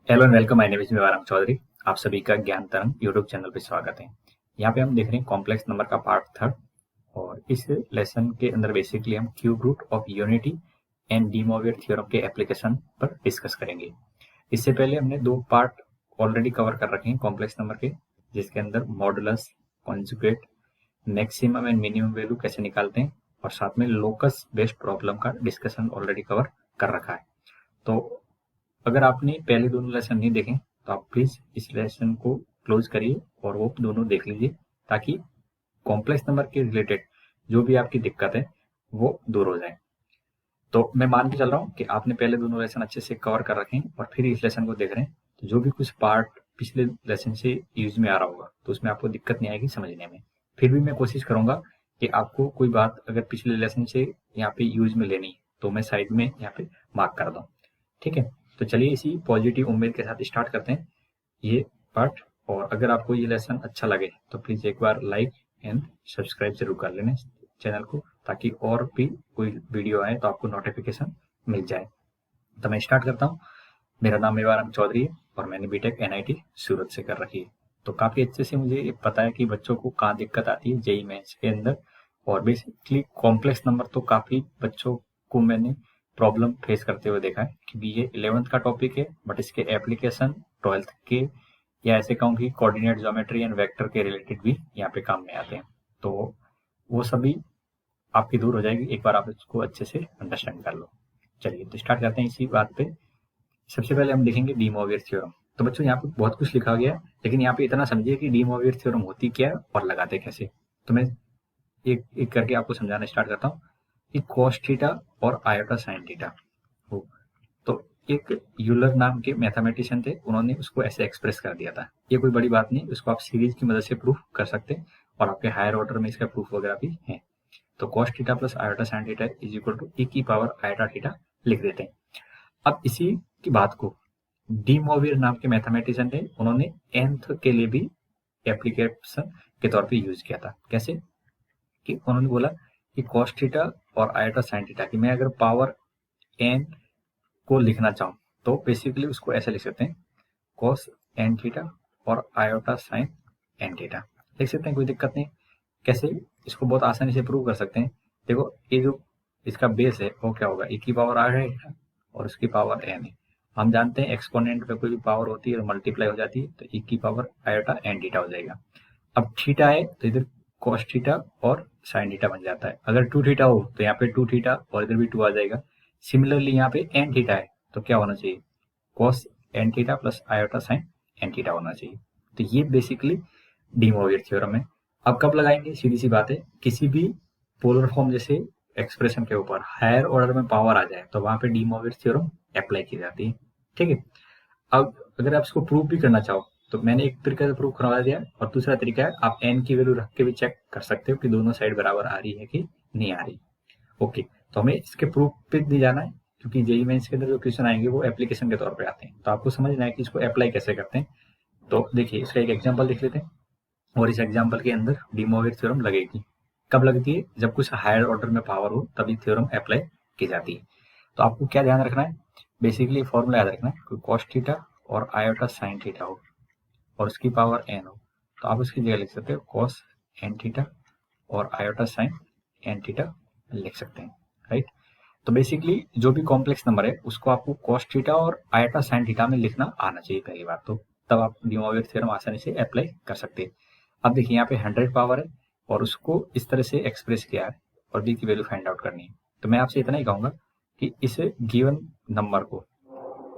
Hello and welcome. My name is Mewaram Chaudhary. आप सभी का ज्ञान तरंग यूट्यूब चैनल पे स्वागत है। यहाँ पे हम देख रहे हैं कॉम्प्लेक्स नंबर का पार्ट थर्ड, और इस लेसन के अंदर बेसिकली हम cube root of unity and De Moivre theorem के एप्लीकेशन पर डिस्कस करेंगे। इससे पहले हमने दो पार्ट ऑलरेडी कवर कर रखे हैं कॉम्प्लेक्स नंबर के, जिसके अंदर modulus, conjugate, maximum and minimum value कैसे निकालते हैं, और साथ में लोकस बेस्ड प्रॉब्लम का डिस्कशन ऑलरेडी कवर कर रखा है। तो अगर आपने पहले दोनों लेसन नहीं देखे तो आप प्लीज इस लेसन को क्लोज करिए और वो दोनों देख लीजिए, ताकि कॉम्प्लेक्स नंबर के रिलेटेड जो भी आपकी दिक्कत है वो दूर हो जाए। तो मैं मान के चल रहा हूँ कि आपने पहले दोनों लेसन अच्छे से कवर कर रखे हैं और फिर इस लेसन को देख रहे हैं, तो जो भी कुछ पार्ट पिछले लेसन से यूज में आ रहा होगा तो उसमें आपको दिक्कत नहीं आएगी समझने में। फिर भी मैं कोशिश करूंगा कि आपको कोई बात अगर पिछले लेसन से यहाँ पे यूज में लेनी है तो मैं साइड में यहाँ पे मार्क कर दूँ। ठीक है, तो चलिए इसी पॉजिटिव उम्मीद के साथ स्टार्ट करते हैं ये पार्ट। और अगर आपको ये लेसन अच्छा लगे तो प्लीज एक बार लाइक एंड सब्सक्राइब जरूर कर लेना चैनल को, ताकि और भी कोई वीडियो आए तो आपको नोटिफिकेशन मिल जाए। तो मैं स्टार्ट करता हूँ। मेरा नाम मेवाराम चौधरी है और मैंने बीटेक एनआईटी सूरत से कर रखी है। तो काफी अच्छे से मुझे ये पता है कि बच्चों को कहाँ दिक्कत आती है जेई मेंस के अंदर। और बेसिकली कॉम्प्लेक्स नंबर तो काफी बच्चों को मैंने प्रॉब्लम फेस करते हुए देखा है, क्योंकि ये 11th का टॉपिक है, बट इसके एप्लीकेशन 12th के, या ऐसे कहूँ कि कोऑर्डिनेट ज्योमेट्री एंड वेक्टर के रिलेटेड भी यहाँ पे काम में आते हैं। तो वो सभी आपकी दूर हो जाएगी एक बार आप इसको अच्छे से अंडरस्टैंड कर लो। चलिए तो स्टार्ट करते हैं इसी बात पे। सबसे पहले हम देखेंगे डी मोवियर थ्योरम। तो बच्चों यहाँ पे बहुत कुछ लिखा गया है, लेकिन यहाँ पे इतना समझिए कि डी मोवियर थ्योरम होती क्या है और लगाते कैसे। तो मैं एक एक करके आपको समझाना स्टार्ट करता हूँ कि cos थीटा और आयोटा साइन थीटा हो। तो एक यूलर नाम के मैथमेटिशियन थे, उन्होंने उसको ऐसे एक्सप्रेस कर दिया था। ये कोई बड़ी बात नहीं, उसको आप सीरीज की मदद से प्रूफ कर सकते हैं, और आपके हायर ऑर्डर में इसका प्रूफ वगैरह भी है। तो cos theta plus iota sine theta is equal to e की पावर आयोटा थीटा लिख देते हैं। अब इसी की बात को डी मोवियर नाम के मैथमेटिशियन थे, उन्होंने nth के लिए भी एप्लीकेशन के तौर पे यूज किया था। कैसे कि उन्होंने बोला कि cos थीटा और आयोटा साइन थीटा की मैं अगर पावर n को लिखना चाहूँ तो बेसिकली उसको ऐसे लिख सकते हैं, cos n थीटा और आयोटा साइन n थीटा लिख सकते हैं, कोई दिक्कत नहीं। कैसे इसको बहुत आसानी से प्रूव कर सकते हैं। देखो ये जो इसका बेस है वो क्या होगा, e की पावर आ है और उसकी पावर n है। हम जानते हैं एक्सपोनेंट में कोई भी पावर होती है और मल्टीप्लाई हो जाती है, तो e की पावर आयोटा n थीटा हो जाएगा। अब थीटा है तो इधर cos थीटा और साइन थीटा बन जाता है। अगर 2 थीटा हो तो यहाँ पे 2 थीटा और इधर भी 2 आ जाएगा। सिमिलरली यहाँ पे n थीटा है तो क्या होना चाहिए, cos n theta plus iota sign n theta होना चाहिए। तो ये बेसिकली डी मोवियर थ्योरम है। अब कब लगाएंगे, सीधी सी बात है, किसी भी पोलर फॉर्म जैसे एक्सप्रेशन के ऊपर हायर ऑर्डर में पावर आ जाए तो वहां पे डी मोवियर थ्योरम अप्लाई की जाती है। ठीक है, अब अगर आप इसको प्रूव भी करना चाहो तो मैंने एक तरीका से प्रूव करवा दिया, और दूसरा तरीका है आप एन की वैल्यू रख के भी चेक कर सकते हो कि दोनों साइड बराबर आ रही है कि नहीं आ रही। ओके, तो हमें इसके प्रूफ पे नहीं जाना है, क्योंकि जेई मेंस के अंदर जो क्वेश्चन आएंगे वो एप्लीकेशन के तौर पे आते हैं, तो आपको समझना है कि इसको अप्लाई कैसे करते हैं। तो देखिए इसका एक एग्जाम्पल लिख लेते हैं, और इस एग्जाम्पल के अंदर डी मोवियर थ्योरम लगेगी। कब लगती है, जब कुछ हायर ऑर्डर में पावर हो तभी थ्योरम अप्लाई की जाती है। तो आपको क्या ध्यान रखना है, बेसिकली फॉर्मूला याद रखना है, कोई cos थीटा और आयोटा साइन थीटा हो और उसकी पावर n हो, तो आप उसकी जगह लिख सकते हो cos n थीटा और आयोटा साइन n थीटा लिख सकते हैं। राइट, तो बेसिकली जो भी कॉम्प्लेक्स नंबर है उसको आपको cos थीटा और आयोटा साइन थीटा में लिखना आना चाहिए पहली बात तो, तब आप डी मोवियर थ्योरम आसानी से अप्लाई कर सकते हैं। अब देखिए यहाँ पे 100 पावर है और उसको इस तरह से एक्सप्रेस किया है और b की वैल्यू फाइंड आउट करनी है। तो मैं आपसे इतना ही कहूंगा कि इस गिवन नंबर को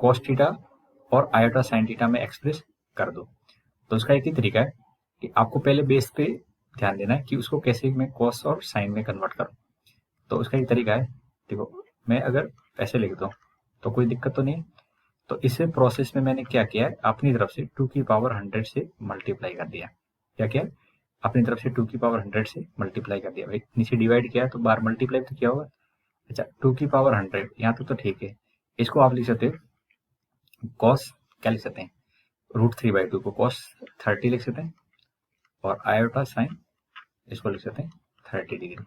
cos थीटा और आयोटा साइन थीटा में एक्सप्रेस कर दो। तो उसका एक ही तरीका है कि आपको पहले बेस पे ध्यान देना है कि उसको कैसे मैं cos और साइन में कन्वर्ट करूं। तो उसका एक तरीका है, देखो मैं अगर ऐसे लिखता हूँ तो कोई दिक्कत तो नहीं है। तो इस प्रोसेस में मैंने क्या किया है, अपनी तरफ से 2 की पावर 100 से मल्टीप्लाई कर दिया। क्या किया, अपनी तरफ से 2 की पावर 100 से मल्टीप्लाई कर दिया। भाई नीचे डिवाइड किया तो बार मल्टीप्लाई तो किया होगा। अच्छा 2 की पावर 100 यहाँ तक तो ठीक है। इसको आप लिख सकते हो कॉस, क्या लिख सकते हैं, √3/2 को cos 30 लिख सकते हैं, और आयोटा साइन इसको लिख सकते हैं 30 डिग्री,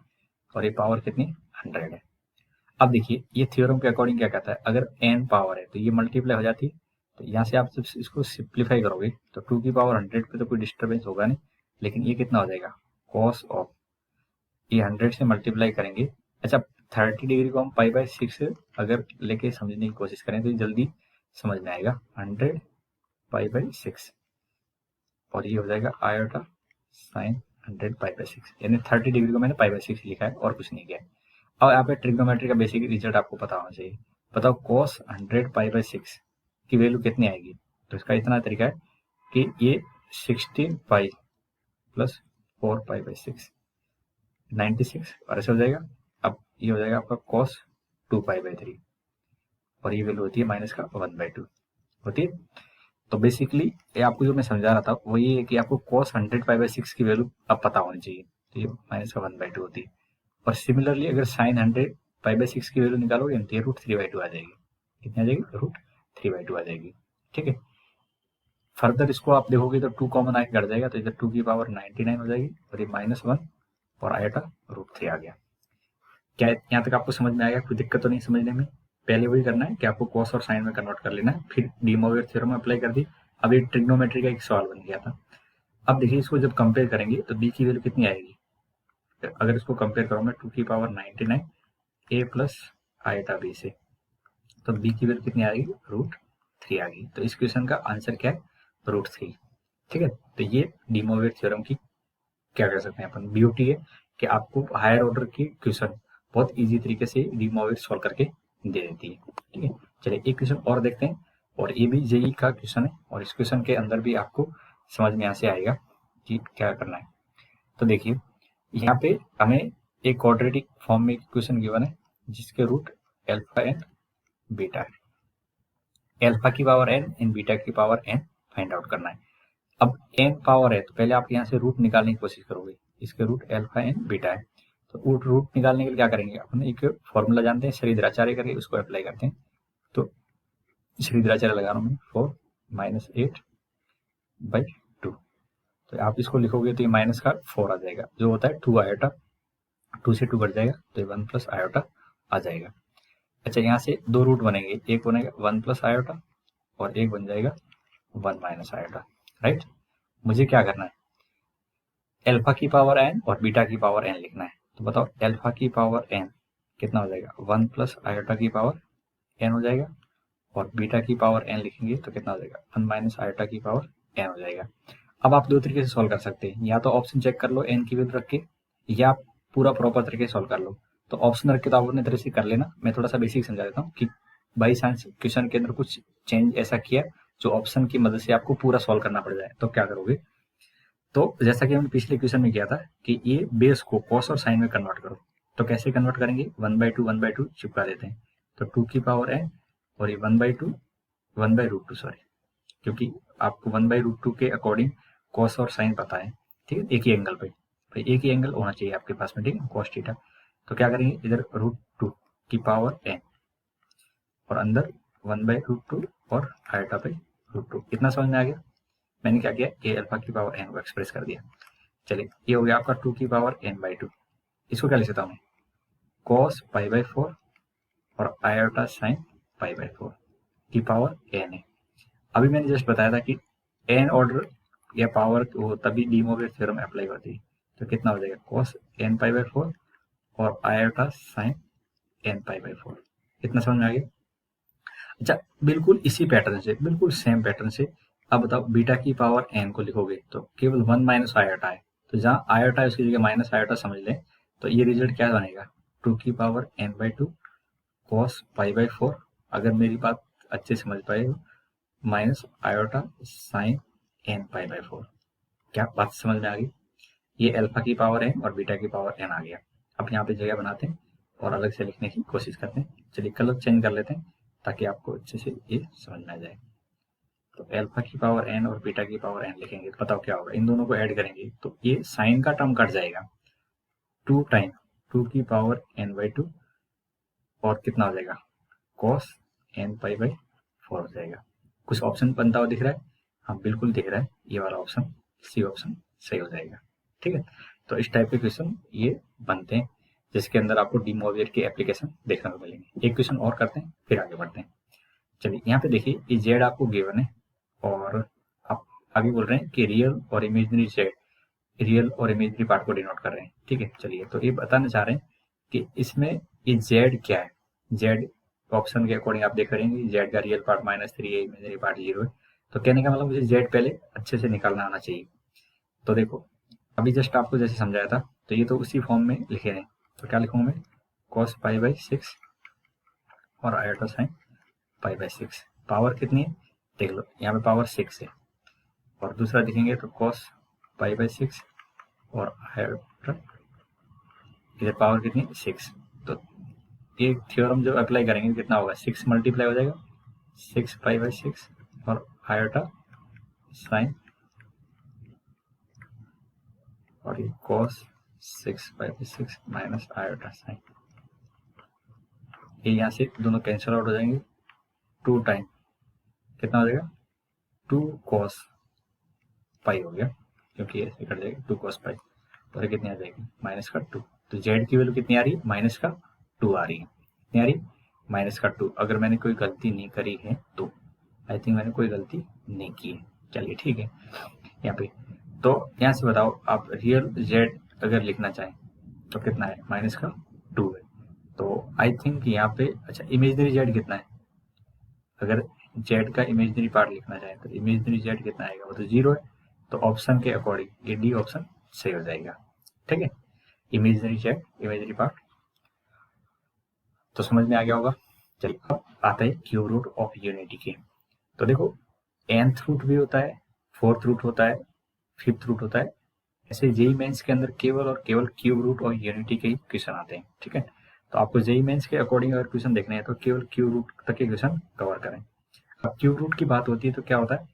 और ये पावर कितनी 100 है। अब देखिए ये थ्योरम के अकॉर्डिंग क्या कहता है, अगर n पावर है तो ये मल्टीप्लाई हो जाती है, तो यहाँ से आप जब इसको सिंप्लीफाई करोगे तो 2 की पावर 100 पे तो कोई डिस्टर्बेंस होगा नहीं, लेकिन ये कितना हो जाएगा कॉस ऑफ, ये 100 से मल्टीप्लाई करेंगे। अच्छा 30 डिग्री को हम पाई बाय 6 अगर लेके समझने की कोशिश करें तो ये जल्दी समझ में आएगा। 100 पाई बाय 6 और ये हो जाएगा आयोटा साइन 100 पाई बाय 6, यानी 30 डिग्री को मैंने पाई बाय 6 लिखा है और कुछ नहीं किया है। अब यहाँ पे ट्रिग्नोमेट्री का बेसिक रिजल्ट आपको पता होना चाहिए। बताओ कॉस 100 पाई बाय 6 की वैल्यू कितनी आएगी। तो इसका इतना तरीका है कि ये 16 पाई प्लस 4 पाई बाय 6 96 और ऐसे हो जाएगा। अब ये हो जाएगा आपका कॉस 2 पाई बाय 3 और ये वैल्यू होती है माइनस का 1/2 होती है। तो बेसिकली ये आपको जो मैं समझा रहा था वो ये है कि आपको कॉस 100 पाई बाय 6 की वैल्यू अब पता होनी चाहिए, तो ये माइनस का 1/2 होती है। और सिमिलरली अगर साइन 100 पाई बाय 6 की वैल्यू निकालोगे तो ये √3/2 आ जाएगी। कितनी आ जाएगी √3/2 आ जाएगी। ठीक है, फर्दर इसको आप देखोगे तो 2 कॉमन आके कट जाएगा, तो इधर 2 की पावर 99 हो जाएगी और ये -1 और आयोटा √3 आ गया। क्या यहाँ तक आपको समझ में आएगा? कोई दिक्कत तो नहीं समझने में? पहले वही करना है कि आपको कॉस और साइन में कन्वर्ट कर लेना है, फिर डी मोवियर थ्योरम अप्लाई कर दी। अब ये ट्रिग्नोमेट्री का एक सवाल बन गया था। अब देखिए इसको जब कंपेयर करेंगे तो बी की वैल्यू कितनी आएगी। अगर इसको कंपेयर करो मैं 2 की पावर 99 ए प्लस आयोटा बी से, तो बी की वैल्यू कितनी आएगी √3 आ गई। तो इस क्वेश्चन का आंसर क्या है √3। ठीक है, तो ये डी मोवियर थ्योरम की क्या कर सकते हैं अपन ब्यूटी है कि आपको हायर ऑर्डर की क्वेश्चन बहुत इजी तरीके से डी मोवियर सॉल्व करके दे देती है। ठीक है, चलिए एक क्वेश्चन और देखते हैं और ये भी जेई का क्वेश्चन है और इस क्वेश्चन के अंदर भी आपको समझ में यहाँ से आएगा कि क्या करना है। तो देखिए यहाँ पे हमें एक क्वाड्रेटिक फॉर्म में क्वेश्चन गिवन है जिसके रूट अल्फा एन बीटा है, अल्फा की पावर एन इन बीटा की पावर एन फाइंड आउट करना है। अब एन पावर है तो पहले आप यहाँ से रूट निकालने की कोशिश करोगे, इसके रूट अल्फा एन बीटा है। तो रूट निकालने के लिए क्या करेंगे अपन, एक फॉर्मूला जानते हैं श्रीधराचार्य करके, उसको अप्लाई करते हैं। तो श्रीधराचार्य लगा रहा हूँ मैं 4 - 8/2। तो आप इसको लिखोगे तो ये माइनस का 4 आ जाएगा, जो होता है 2 आयोटा, 2 से 2 कट जाएगा तो ये 1 प्लस आयोटा आ जाएगा। अच्छा यहाँ से दो रूट बनेंगे, एक बनेगा 1 प्लस आयोटा और एक बन जाएगा 1 माइनस आयोटा। राइट, मुझे क्या करना है अल्फा की पावर एन और बीटा की पावर एन लिखना है। तो बताओ अल्फा की पावर एन कितना हो जाएगा 1 प्लस आयोटा की पावर एन हो जाएगा और बीटा की पावर एन लिखेंगे तो कितना हो जाएगा 1 माइनस आयोटा की पावर एन हो जाएगा। अब आप दो तरीके से सॉल्व कर सकते हैं, या तो ऑप्शन चेक कर लो एन की वैल्यू रख के, या पूरा प्रॉपर तरीके से सॉल्व कर लो। तो ऑप्शन रख के तो आप अपने तरह से कर लेना, मैं थोड़ा सा बेसिक समझा देता हूँ कि बाई चांस क्वेश्चन के अंदर कुछ चेंज ऐसा किया जो ऑप्शन की मदद से आपको पूरा सॉल्व करना पड़ जाए तो क्या करोगे। तो जैसा कि हमने पिछले क्वेश्चन में किया था कि ये बेस को कॉस और साइन में कन्वर्ट करो, तो कैसे कन्वर्ट करेंगे 1/2 चिपका देते हैं। तो 2 की पावर एन और ये 1/2 सॉरी, क्योंकि आपको 1/√2 के अकॉर्डिंग कॉस और साइन पता है। ठीक है, एक ही एंगल पे, भाई एक ही एंगल होना चाहिए आपके पास में। ठीक है, कॉस थीटा। तो क्या करेंगे इधर √2 की पावर एन और अंदर 1/√2 और आयोटा पे √2। इतना समझ में आ गया। मैंने क्या किया ए अल्फा की पावर एन को एक्सप्रेस कर दिया। चलिए ये हो गया आपका 2 की पावर n/2। इसको क्या लिख सकता हूँ cos π/4 और आयोटा साइन π/4 की पावर n है। अभी मैंने जस्ट बताया था कि n ऑर्डर या पावर वो तभी डी मोवियर थ्योरम अप्लाई होती है। तो कितना हो जाएगा cos n/4 और आयोटा साइन n/4। इतना समझ में आ गया। अच्छा बिल्कुल इसी पैटर्न से, बिल्कुल सेम पैटर्न से अब बताओ बीटा की पावर एन को लिखोगे तो केवल 1 माइनस आयोटा है, तो जहाँ आयोटा है उसकी जगह माइनस आयोटा समझ लें, तो ये रिजल्ट क्या बनेगा 2 की पावर n/2 cos π/4, अगर मेरी बात अच्छे समझ पाए हो, माइनस आयोटा साइन n/4। क्या बात समझ में आ गई। ये अल्फा की पावर एन और बीटा की पावर एन आ गया। अब यहाँ पे जगह बनाते हैं और अलग से लिखने की कोशिश करते हैं। चलिए कलर चेंज कर लेते हैं ताकि आपको अच्छे से ये समझ में आ जाए। तो अल्फा की पावर एन और बीटा की पावर एन लिखेंगे तो बताओ क्या होगा, इन दोनों को ऐड करेंगे तो ये साइन का टर्म कट जाएगा 2 टाइम 2 की पावर n/2 और कितना हो जाएगा cos n/4 हो जाएगा। कुछ ऑप्शन बनता हुआ दिख रहा है, हाँ बिल्कुल दिख रहा है, ये वाला ऑप्शन सी ऑप्शन सही हो जाएगा। ठीक है, तो इस टाइप के क्वेश्चन ये बनते हैं जिसके अंदर आपको डी मोवियर की एप्लीकेशन देखने को मिलेंगे। एक क्वेश्चन और करते हैं फिर आगे बढ़ते हैं। चलिए यहाँ पे देखिए ये जेड आपको गिवन है और आप आगे बोल रहे हैं कि रियल और इमेजिनरी जेड, रियल और इमेजिनरी पार्ट को डिनोट कर रहे हैं। ठीक है, चलिए तो ये बताना चाह रहे हैं कि इसमें ये जेड क्या है। जेड ऑप्शन के अकॉर्डिंग आप देख रहे हैं जेड का रियल पार्ट -3 है, इमेजिनरी पार्ट 0 है। तो कहने का मतलब मुझे जेड पहले अच्छे से निकालना आना चाहिए। तो देखो अभी जस्ट आपको जैसे समझाया था, तो ये तो उसी फॉर्म में लिखे हैं। तो क्या लिखूंगा मैं, cos π/6 और आयोटा साइन π/6। पावर कितनी है देख लो, यहाँ पे पावर 6 है। और दूसरा देखेंगे तो cos π/6 और आयोटा, इधर पावर कितनी 6। तो ये थ्योरम जब अप्लाई करेंगे कितना होगा, 6 मल्टीप्लाई हो जाएगा 6 π/6 और आयोटा साइन और ये cos 6 π/6 माइनस आयोटा साइन। ये यहाँ से दोनों कैंसिल आउट हो जाएंगे। 2 टाइम कितना हो जाएगा 2 cos पाई हो गया, क्योंकि ऐसे कट जाएगा 2 cos पाई। और कितनी आ जाएगी माइनस का 2। तो जेड की वैल्यू कितनी आ रही है, माइनस का 2 आ रही है। कितनी आ रही है, माइनस का 2। अगर मैंने कोई गलती नहीं करी है तो आई थिंक मैंने कोई गलती नहीं की है। चलिए ठीक है, यहाँ पे तो यहाँ से बताओ आप रियल जेड अगर लिखना चाहें तो कितना है, माइनस का 2 है। तो आई थिंक यहाँ पे अच्छा इमेजिनरी जेड कितना है, अगर जेड का इमेजिनरी पार्ट लिखना चाहे तो इमेजिनरी जेड कितना आएगा, वो तो 0 है। तो ऑप्शन के अकॉर्डिंग ये डी ऑप्शन सही हो जाएगा। ठीक है, इमेजिनरी जेड इमेजिनरी पार्ट तो समझ में आ गया होगा। चलिए अब आता है क्यूब रूट ऑफ यूनिटी के। तो देखो nth रूट भी होता है, 4th रूट होता है, 5th रूट होता है। ऐसे जेई मेंस के अंदर केवल और केवल क्यूब रूट और यूनिटी के ही क्वेश्चन आते हैं। ठीक है, तो आपको जेई मेंस के अकॉर्डिंग अगर क्वेश्चन देखने हैं तो केवल क्यूब रूट तक के क्वेश्चन कवर करें। अब क्यूब रूट की बात होती है तो क्या होता है,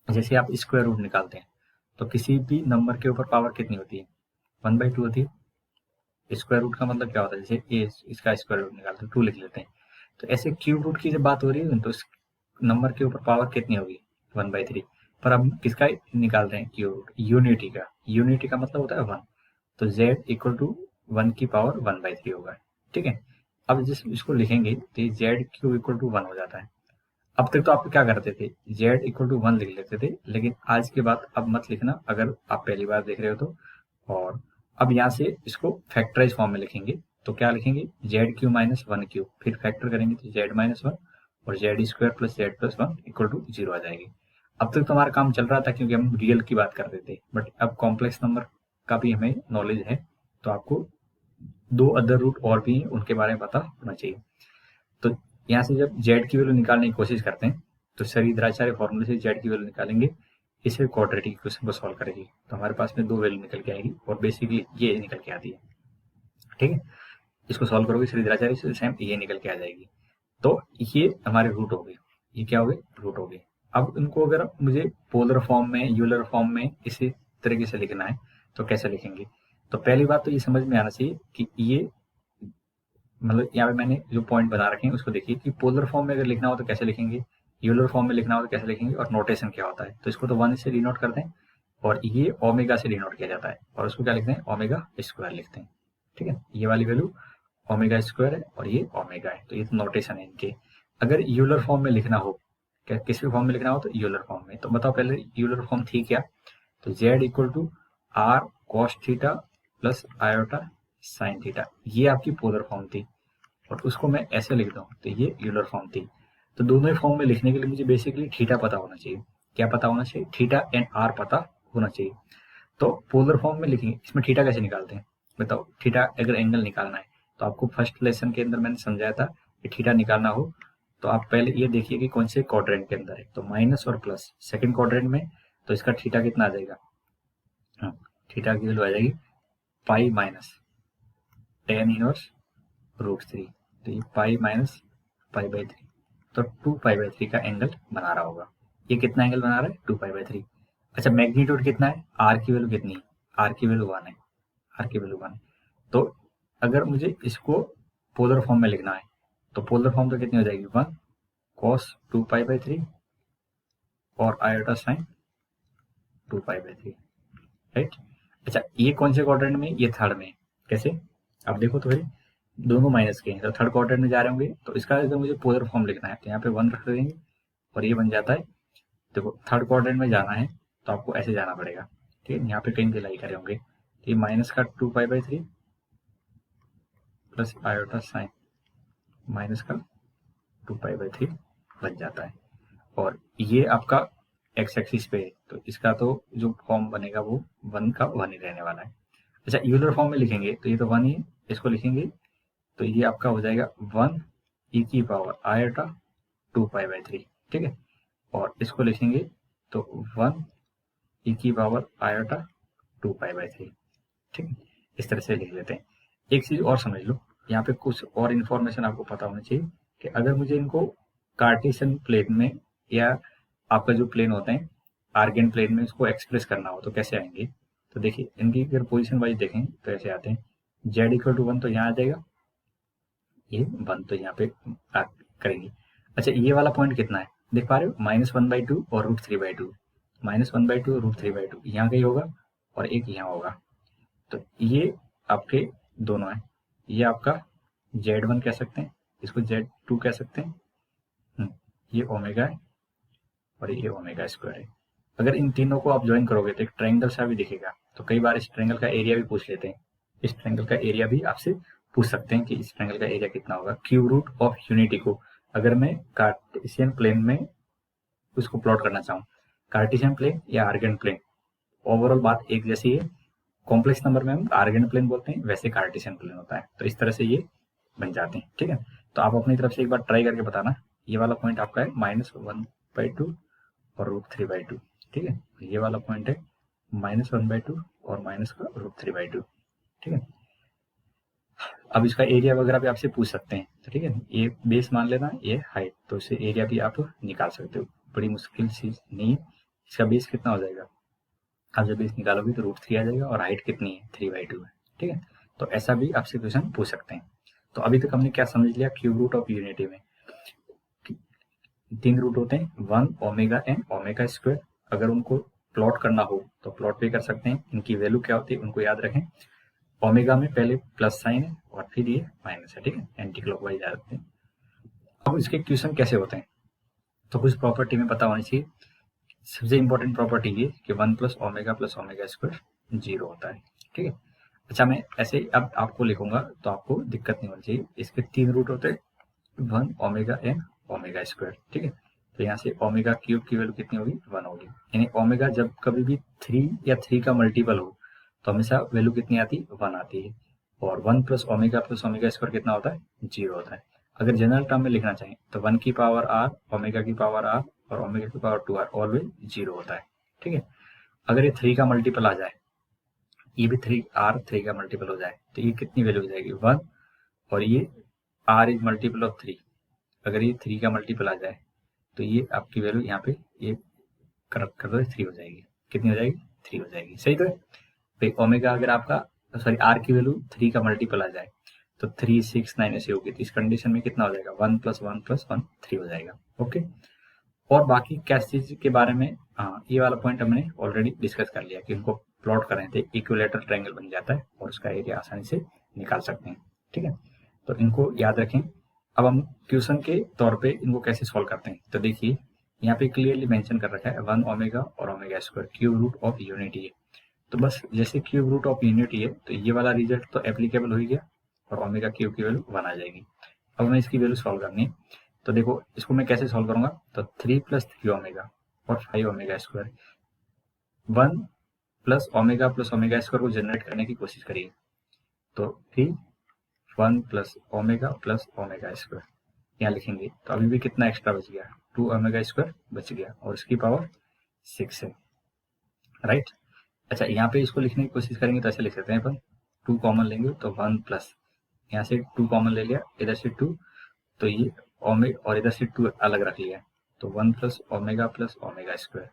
जैसे आप स्क्वायर रूट निकालते हैं तो किसी भी नंबर के ऊपर पावर कितनी होती है, 1/2 होती है। स्क्वायर रूट का मतलब क्या होता है, जैसे ए इसका स्क्वायर रूट निकालते हैं 2 लिख लेते हैं। तो ऐसे क्यूब रूट की जब बात हो रही है तो इस नंबर के ऊपर पावर कितनी होगी, 1/3। पर अब किसका निकाल रहे हैं क्यूब रूट, यूनिटी का। यूनिटी का मतलब होता है 1। तो z इक्वल टू 1 की पावर 1/3 होगा। ठीक है, अब जिस इसको लिखेंगे तो z क्यूब इक्वल टू 1 हो जाता है। अब तक तो आप क्या करते थे, z इक्वल टू 1 लिख लेते थे, लेकिन आज के बाद अब मत लिखना अगर आप पहली बार देख रहे हो तो। और अब यहाँ से इसको फैक्टराइज फॉर्म में लिखेंगे तो क्या लिखेंगे, जेड क्यू माइनस 1 क्यू, फिर फैक्टर करेंगे तो जेड माइनस 1 और Z square plus Z plus 1 equal to 0 आ जाएगी। अब तक तो हमारा काम चल रहा था क्योंकि हम रियल की बात करते थे, बट अब कॉम्प्लेक्स नंबर का भी हमें नॉलेज है तो आपको 2 अदर रूट और भी उनके बारे में पता होना चाहिए। तो यहाँ से जब जेड की वैल्यू निकालने की कोशिश करते हैं तो श्रीधराचार्य फॉर्मूले से जेड की वैल्यू निकालेंगे, इसे क्वाड्रेटिक क्वेश्चन को सॉल्व करेंगे तो हमारे पास में 2 वैल्यू निकल के आएगी और बेसिकली ये निकल के आती है। ठीक है, इसको सॉल्व करोगे श्रीधराचार्य से सेम ये निकल के आ जाएगी। तो ये हमारे रूट हो गए, ये क्या हो गए, रूट हो गए। अब इनको अगर मुझे पोलर फॉर्म में यूलर फॉर्म में इसी तरीके से लिखना है तो कैसे लिखेंगे। तो पहली बात तो ये समझ में आना चाहिए कि ये मतलब यहाँ पे मैंने जो पॉइंट बना रखे हैं उसको देखिए कि पोलर फॉर्म में अगर लिखना हो तो कैसे लिखेंगे, यूलर फॉर्म में लिखना हो तो कैसे लिखेंगे और नोटेशन क्या होता है। तो इसको तो 1 से डिनोट करते हैं और ये ओमेगा से डिनोट किया जाता है और उसको क्या लिखते हैं, ओमेगा स्क्वायर लिखते हैं। ठीक है, ये वाली वैल्यू ओमेगा स्क्वायर है और ये ओमेगा है, तो ये तो नोटेशन है इनके। अगर यूलर फॉर्म में लिखना हो, क्या किसी फॉर्म में लिखना हो तो यूलर फॉर्म में। तो बताओ पहले यूलर फॉर्म थी क्या, तो Z equal to R cos theta plus iota sine theta, ये आपकी पोलर फॉर्म थी और उसको मैं ऐसे लिख दूं तो ये यूलर फॉर्म थी। तो दोनों ही फॉर्म में लिखने के लिए मुझे बेसिकली थीटा पता होना चाहिए। क्या पता होना चाहिए, थीटा एंड आर पता होना चाहिए। तो पोलर फॉर्म में लिखेंगे, इसमें थीटा कैसे निकालते हैं बताओ। थीटा अगर एंगल निकालना है तो आपको फर्स्ट लेसन के अंदर मैंने समझाया था कि थीटा निकालना हो तो आप पहले ये देखिए कि कौन से क्वाड्रेंट के अंदर है। तो माइनस और प्लस सेकंड क्वाड्रेंट में, तो इसका थीटा कितना आ जाएगा, थीटा की वैल्यू आ जाएगी पाई माइनस टेन इनवर्स √3। तो ये पाई माइनस पाई/3, तो 2 पाई/3 का एंगल बना रहा होगा। ये कितना एंगल बना रहा है, 2 पाई/3। अच्छा मैग्नीट्यूड कितना है, आर की वैल्यू कितनी है, आर की वैल्यू 1 है, आर की वैल्यू 1 है। तो अगर मुझे इसको पोलर फॉर्म में लिखना है तो पोलर फॉर्म तो कितनी हो जाएगी, 1 cos 2 पाई/3 और आयोटा साइन 2 पाई/3, राइट। अच्छा ये कौन से क्वाड्रेंट में, ये थर्ड में। कैसे, अब देखो तो भाई दोनों माइनस के हैं तो थर्ड क्वाड्रेंट में जा रहे होंगे, तो इसका अगर मुझे पोलर फॉर्म लिखना है तो यहाँ पे 1 रख देंगे और ये बन जाता है। देखो थर्ड क्वाड्रेंट में जाना है तो आपको ऐसे जाना पड़ेगा, ठीक है। यहाँ पे कहीं लाई करे होंगे, तो ये माइनस का 2π/3 प्लस आयोटा साइन माइनस का 2π/3 बन जाता है। और ये आपका एक्स एक्सिस पे है, तो इसका तो जो फॉर्म बनेगा वो 1 का 1 ही रहने वाला है। अच्छा यूलर फॉर्म में लिखेंगे तो ये तो 1 ही है, इसको लिखेंगे तो ये आपका हो जाएगा 1 e की पावर आयोटा 2π/3, ठीक है। और इसको लिखेंगे तो 1 e की पावर आयोटा 2π/3, ठीक है। इस तरह से लिख लेते हैं। एक चीज और समझ लो, यहाँ पे कुछ और इन्फॉर्मेशन आपको पता होनी चाहिए कि अगर मुझे इनको कार्टेशियन प्लेन में या आपका जो प्लेन होते हैं आर्गेन प्लेन में इसको एक्सप्रेस करना हो तो कैसे आएंगे। तो देखिए इनकी अगर पोजीशन वाइज देखें तो ऐसे आते हैं, z=1 तो यहाँ आ जाएगा, ये 1 तो यहाँ पे करेंगे। अच्छा ये वाला पॉइंट कितना है देख पा रहे हो, -1/2 और √3/2, -1/2 और √3/2 यहाँ कहीं होगा और एक यहाँ होगा। तो ये आपके दोनों है, ये आपका z1 कह सकते हैं, इसको z2 कह सकते हैं, ये ओमेगा है और ये ओमेगा स्क्वायर है। अगर इन तीनों को आप ज्वाइन करोगे तो एक ट्रायंगल सा भी दिखेगा। तो कई बार इस ट्रायंगल का एरिया भी पूछ लेते हैं, इस ट्रायंगल का एरिया भी आपसे पूछ सकते हैं कि इस ट्रायंगल का एरिया कितना होगा। क्यूब रूट ऑफ यूनिटी को अगर मैं कार्टेशियन प्लेन में उसको प्लॉट करना चाहूँ, कार्टेशियन प्लेन या आर्गेन प्लेन, ओवरऑल बात एक जैसी है। कॉम्प्लेक्स नंबर में हम आर्गेन प्लेन बोलते हैं, वैसे कार्टेशियन प्लेन होता है। तो इस तरह से ये बन जाते हैं, ठीक है। तो आप अपनी तरफ से एक बार ट्राई करके बताना। ये वाला पॉइंट आपका है -1/2 और √3/2, ठीक है। ये वाला पॉइंट है -1/2 और माइनस का √3/2, ठीक है। अब इसका एरिया वगैरह भी आपसे पूछ सकते हैं, तो ठीक है। ये बेस मान लेना, ये हाइट, तो इससे एरिया भी आप निकाल सकते हो, बड़ी मुश्किल चीज नहीं है। इसका बेस कितना हो जाएगा, आप जब बेस निकालोगे तो √3 आ जाएगा और हाइट कितनी है 3/2 है, ठीक है। तो ऐसा भी आपसे क्वेश्चन पूछ सकते हैं। तो अभी तक हमने क्या समझ लिया क्यूब रूट ऑफ यूनिटी में, 3 रूट होते हैं, 1 ओमेगा एन ओमेगा स्क्वायर। अगर उनको प्लॉट करना हो तो प्लॉट भी कर सकते हैं। इनकी वैल्यू क्या होती है उनको याद रखें, ओमेगा में पहले प्लस साइन है और फिर ये माइनस है, ठीक है, एंटी क्लॉकवाइज याद रखते हैं। अब इसके क्वेश्चन कैसे होते हैं, तो कुछ प्रॉपर्टी में पता होनी चाहिए। सबसे इंपॉर्टेंट प्रॉपर्टी ये कि 1 + ओमेगा स्क्वायर 0 होता है, ठीक है। अच्छा मैं ऐसे अब आपको लिखूंगा तो आपको दिक्कत नहीं होनी चाहिए। इसके 3 रूट होते हैं, 1 ओमेगा एन ओमेगा स्क्वायर, ठीक है। तो यहाँ से ओमेगा क्यूब की वैल्यू कितनी होगी 1 होगी, यानी ओमेगा जब कभी भी 3 या 3 का मल्टीपल हो तो हमेशा वैल्यू कितनी आती है 1 आती है। और 1 + ओमेगा स्क्वायर कितना होता है 0 होता है। अगर जनरल टर्म में लिखना चाहें तो 1 की पावर r, ओमेगा की पावर r और ओमेगा की पावर 2r ऑलवेज 0 होता है, ठीक है। अगर ये 3 का मल्टीपल आ जाए, ये भी 3 का मल्टीपल हो जाए तो ये कितनी वैल्यू हो जाएगी 1, और ये r इज मल्टीपल ऑफ 3, अगर ये 3 का मल्टीपल आ जाए तो ये आपकी वैल्यू यहाँ पे ये करेक्ट कर दो 3 हो जाएगी। कितनी हो जाएगी 3 हो जाएगी, सही तो है भाई। ओमेगा अगर आपका सॉरी आर की वैल्यू 3 का मल्टीपल आ जाए तो 3, 6, 9 ऐसे होगी। तो इस कंडीशन में कितना हो जाएगा 1 + 1 + 1 3 हो जाएगा, ओके। और बाकी क्या चीज के बारे में, हाँ ये वाला पॉइंट हमने ऑलरेडी डिस्कस कर लिया कि उनको प्लॉट कर रहे थे, इक्विलेटरल ट्रायंगल बन जाता है और उसका एरिया आसानी से निकाल सकते हैं, ठीक है। तो इनको याद रखें। अब हम क्वेश्चन के तौर पे इनको कैसे सॉल्व करते हैं, तो देखिए यहाँ पे क्लियरली मेंशन कर रखा है 1 ओमेगा और omega square cube root of unity है। तो बस जैसे क्यूब रूट ऑफ यूनिटी है तो ये वाला रिजल्ट तो एप्लीकेबल हो ही गया और ओमेगा क्यूब की वैल्यू 1 आ जाएगी। अब हमें इसकी वैल्यू सॉल्व करनी है, तो देखो इसको मैं कैसे सॉल्व करूंगा, तो 3 + 3 ओमेगा और 5 ओमेगा स्क्वायर, 1 + ओमेगा स्क्वायर को जनरेट करने की कोशिश करिए। तो फिर 1 + ओमेगा स्क्वायर यहाँ लिखेंगे तो अभी भी कितना एक्स्ट्रा बच गया 2 ओमेगा स्क्वायर बच गया और इसकी पावर 6 है, राइट। अच्छा यहाँ पे इसको लिखने की कोशिश करेंगे तो ऐसे लिख सकते हैं अपन, 2 कॉमन लेंगे तो 1 प्लस यहाँ से 2 कॉमन ले लिया, इधर से 2 तो ये ओमेगा और इधर से 2 अलग रख लिया तो 1 + ओमेगा स्क्वायर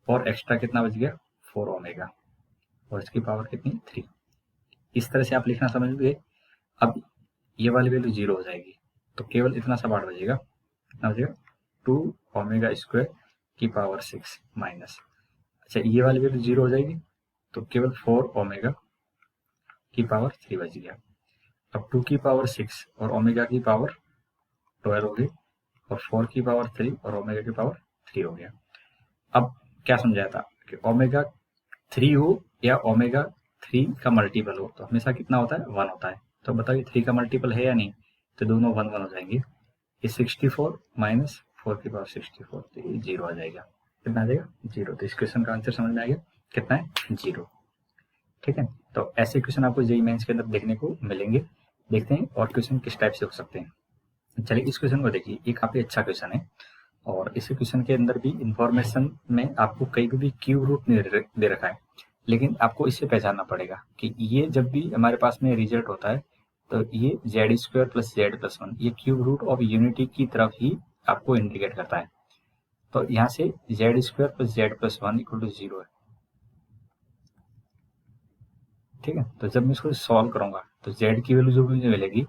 और एक्स्ट्रा कितना बच गया 4 ओमेगा और इसकी पावर कितनी 3। इस तरह से आप लिखना समझ गए। अब ये वाली वैल्यू 0 हो जाएगी तो केवल इतना सा पार्ट बचेगा, कितना बचेगा 2 ओमेगा स्क्वायर की पावर 6 माइनस, अच्छा ये वाली वैल्यू 0 हो जाएगी तो केवल 4 ओमेगा की पावर 3 बच गया। अब 2 की पावर 6 और ओमेगा की पावर 12 हो गई, और 4 की पावर 3 और ओमेगा की पावर 3 हो गया। अब क्या समझाया था कि ओमेगा 3 हो या ओमेगा 3 का मल्टीपल हो तो हमेशा कितना होता है, 1 होता है। तो बताइए 3 का मल्टीपल है या नहीं, तो दोनों 1 1 हो जाएंगे। ये 64 माइनस 4 की पावर 64, तो ये 0 आ जाएगा। कितना आ जाएगा, 0। तो इस क्वेश्चन का आंसर समझ में आ गया, कितना है, 0। ठीक है, तो ऐसे क्वेश्चन आपको जेईई मेंस के अंदर देखने को मिलेंगे। देखते हैं और क्वेश्चन किस टाइप से हो सकते हैं। चलिए इस क्वेश्चन को देखिए, ये काफी अच्छा क्वेश्चन है, और इस क्वेश्चन के अंदर भी इंफॉर्मेशन में आपको कहीं भी क्यूब रूट नहीं दे रखा है, लेकिन आपको इससे पहचानना पड़ेगा कि ये जब भी हमारे पास में रिजल्ट होता है तो ये Z square plus Z plus 1 ये क्यूब रूट ऑफ यूनिटी की तरफ ही आपको इंडिकेट करता है। तो यहाँ से Z square plus Z plus 1 equal to 0 है। ठीक है, तो जब मैं इसको सॉल्व करूंगा तो जेड की वैल्यू जो मुझे मिलेगी